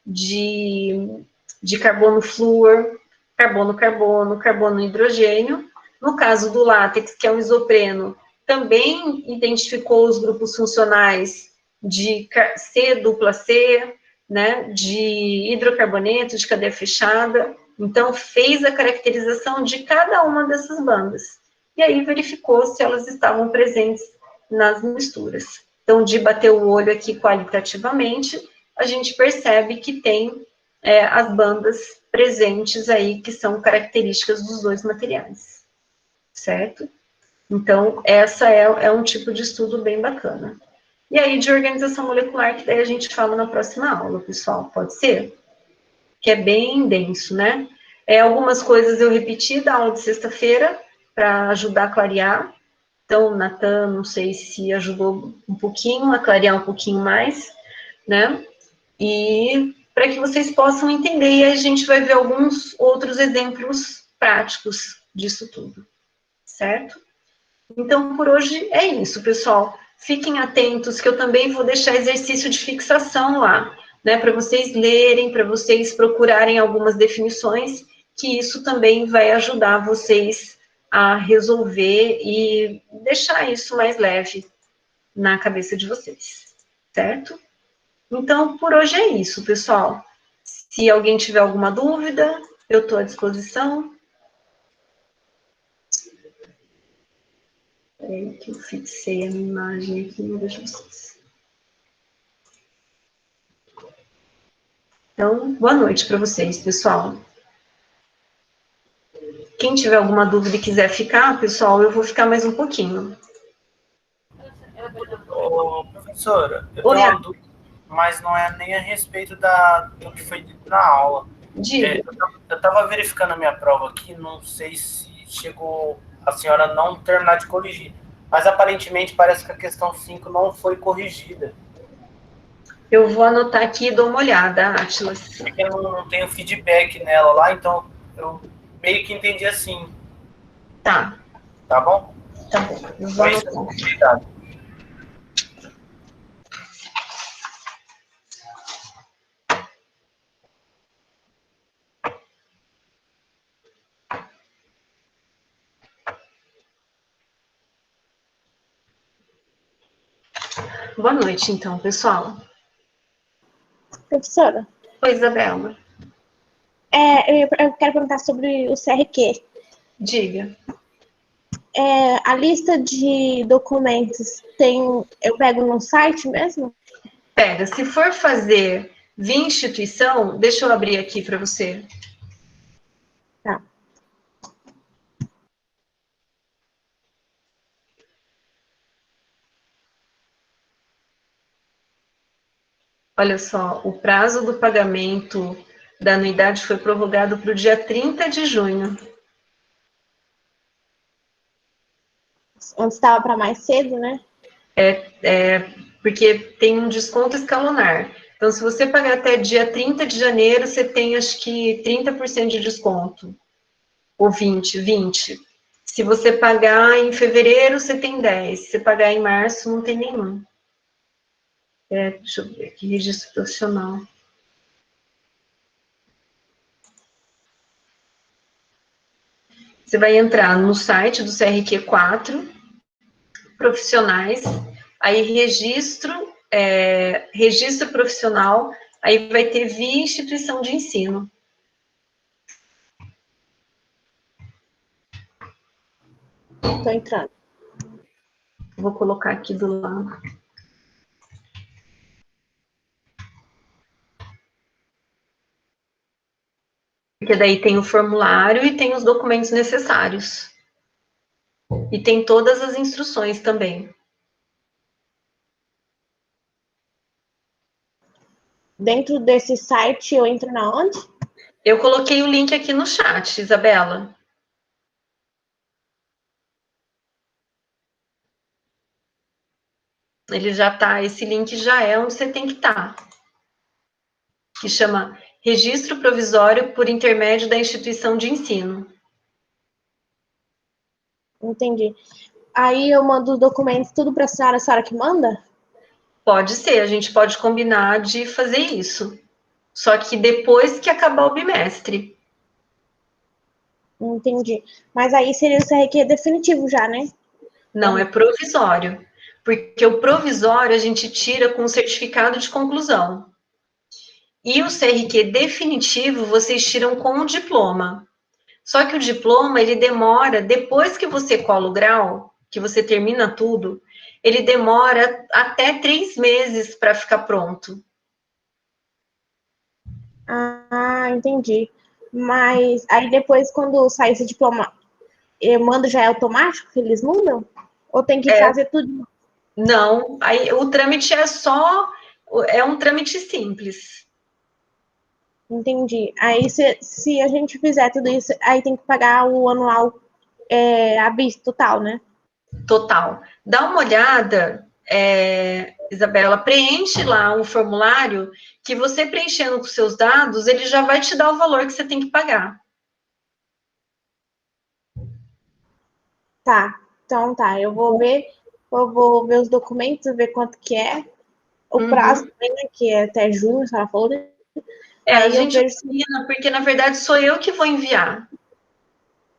de carbono flúor, carbono-carbono, carbono-hidrogênio. No caso do látex, que é o isopreno, também identificou os grupos funcionais de C dupla C, né, de hidrocarboneto, de cadeia fechada. Então, fez a caracterização de cada uma dessas bandas. E aí verificou se elas estavam presentes nas misturas. Então, de bater o olho aqui qualitativamente, a gente percebe que tem as bandas presentes aí, que são características dos dois materiais, certo? Então, essa é um tipo de estudo bem bacana. E aí, de organização molecular, que daí a gente fala na próxima aula, pessoal, pode ser? Que é bem denso, né? Algumas coisas eu repeti da aula de sexta-feira, para ajudar a clarear. Então, Natan, não sei se ajudou um pouquinho, a clarear um pouquinho mais, né? E para que vocês possam entender, e a gente vai ver alguns outros exemplos práticos disso tudo, certo? Então, por hoje é isso, pessoal. Fiquem atentos, que eu também vou deixar exercício de fixação lá, né, para vocês lerem, para vocês procurarem algumas definições, que isso também vai ajudar vocês a resolver e deixar isso mais leve na cabeça de vocês, certo? Então, por hoje é isso, pessoal. Se alguém tiver alguma dúvida, eu estou à disposição. Peraí que eu fixei a minha imagem aqui, não vejo vocês. Então, boa noite para vocês, pessoal. Quem tiver alguma dúvida e quiser ficar, pessoal, eu vou ficar mais um pouquinho. Ô, professora, eu tenho uma dúvida, mas não é nem a respeito do que foi dito na aula. Diga. Eu estava verificando a minha prova aqui, não sei se chegou a senhora não terminar de corrigir, mas aparentemente parece que a questão 5 não foi corrigida. Eu vou anotar aqui e dou uma olhada, Atlas. Eu não tenho feedback nela lá, então eu meio que entendi assim. Tá. Tá bom? Tá bom, eu vou anotar. Obrigado. Boa noite, então, pessoal. Professora. Oi, Isabela. Eu quero perguntar sobre o CRQ. Diga. A lista de documentos eu pego no site mesmo? Pega, se for fazer via instituição, deixa eu abrir aqui para você. Tá. Olha só, o prazo do pagamento da anuidade foi prorrogado para o dia 30 de junho. Antes estava para mais cedo, né? Porque tem um desconto escalonar. Então, se você pagar até dia 30 de janeiro, você tem, acho que, 30% de desconto. Ou 20. Se você pagar em fevereiro, você tem 10. Se você pagar em março, não tem nenhum. Deixa eu ver aqui, registro profissional. Você vai entrar no site do CRQ4, profissionais, aí registro profissional, aí vai ter via instituição de ensino. Estou entrando. Vou colocar aqui do lado. Porque daí tem o formulário e tem os documentos necessários. E tem todas as instruções também. Dentro desse site, eu entro na onde? Eu coloquei o link aqui no chat, Isabela. Ele já tá, esse link já é onde você tem que estar. Que chama Registro Provisório por intermédio da instituição de ensino. Entendi. Aí eu mando os documentos tudo para a senhora que manda? Pode ser, a gente pode combinar de fazer isso. Só que depois que acabar o bimestre. Entendi. Mas aí seria o CRQ definitivo já, né? Não, é provisório. Porque o provisório a gente tira com o certificado de conclusão. E o CRQ definitivo vocês tiram com o diploma. Só que o diploma, ele demora, depois que você cola o grau, que você termina tudo, ele demora até 3 meses para ficar pronto. Ah, entendi. Mas aí depois, quando sai esse diploma, eu mando já é automático que eles mudam? Ou tem que fazer tudo? Não, aí o trâmite é um trâmite simples. Entendi. Aí se a gente fizer tudo isso, aí tem que pagar o anual à vista total, né? Total. Dá uma olhada, Isabela, preenche lá um formulário que você preenchendo com seus dados, ele já vai te dar o valor que você tem que pagar. Tá. Então tá, eu vou ver os documentos, ver quanto que é. O prazo também, né, que é até junho, a senhora falou, né? A Aí eu gente vejo se. combina, porque na verdade sou eu que vou enviar,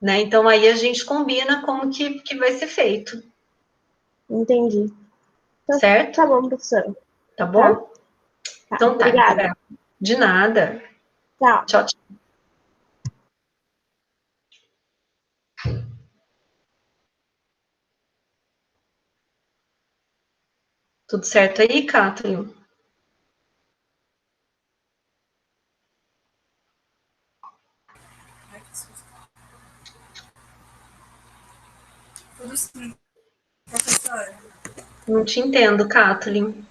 né? Então aí a gente combina como que vai ser feito, Entendi. Então, certo? tá bom, professora. Tá Tá, bom? tá. Então tá, Obrigada. Isabela. De nada. Tchau. Tchau, tchau. Tudo certo aí, Kathleen? Tudo sim, professora. Não te entendo, Kathleen.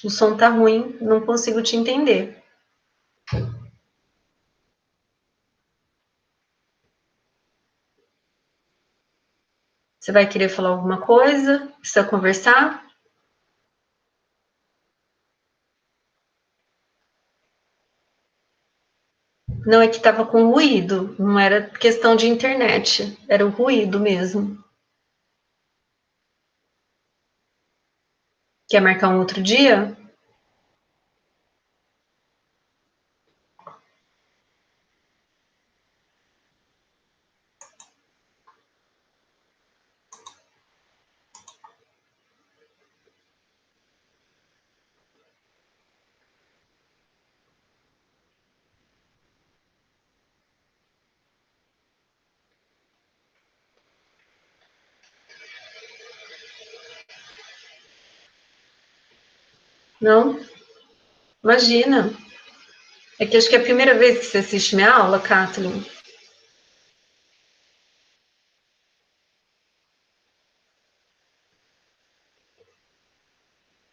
O som tá ruim, não consigo te entender. Você vai querer falar alguma coisa? Precisa conversar? Não, é que estava com ruído, não era questão de internet, era o ruído mesmo. Quer marcar um outro dia? Não? Imagina. É que acho que é a primeira vez que você assiste minha aula, Kathleen.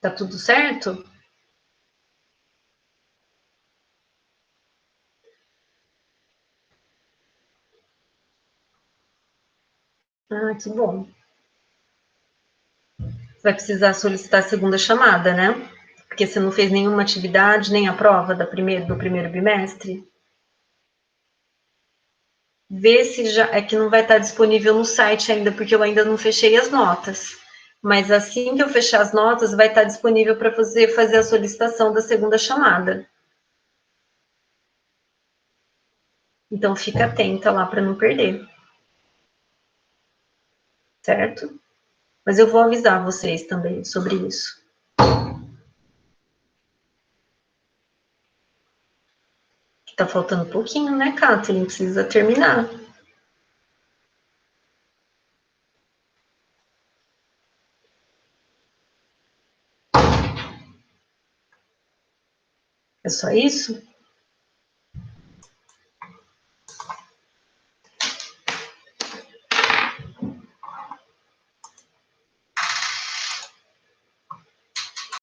Tá tudo certo? Ah, que bom. Você vai precisar solicitar a segunda chamada, né? Porque você não fez nenhuma atividade, nem a prova do primeiro bimestre. Vê se já. É que não vai estar disponível no site ainda, porque eu ainda não fechei as notas. Mas assim que eu fechar as notas, vai estar disponível para você fazer a solicitação da segunda chamada. Então fica atenta lá para não perder. Certo? Mas eu vou avisar vocês também sobre isso. Tá faltando um pouquinho, né, Kathleen? Precisa terminar. É só isso?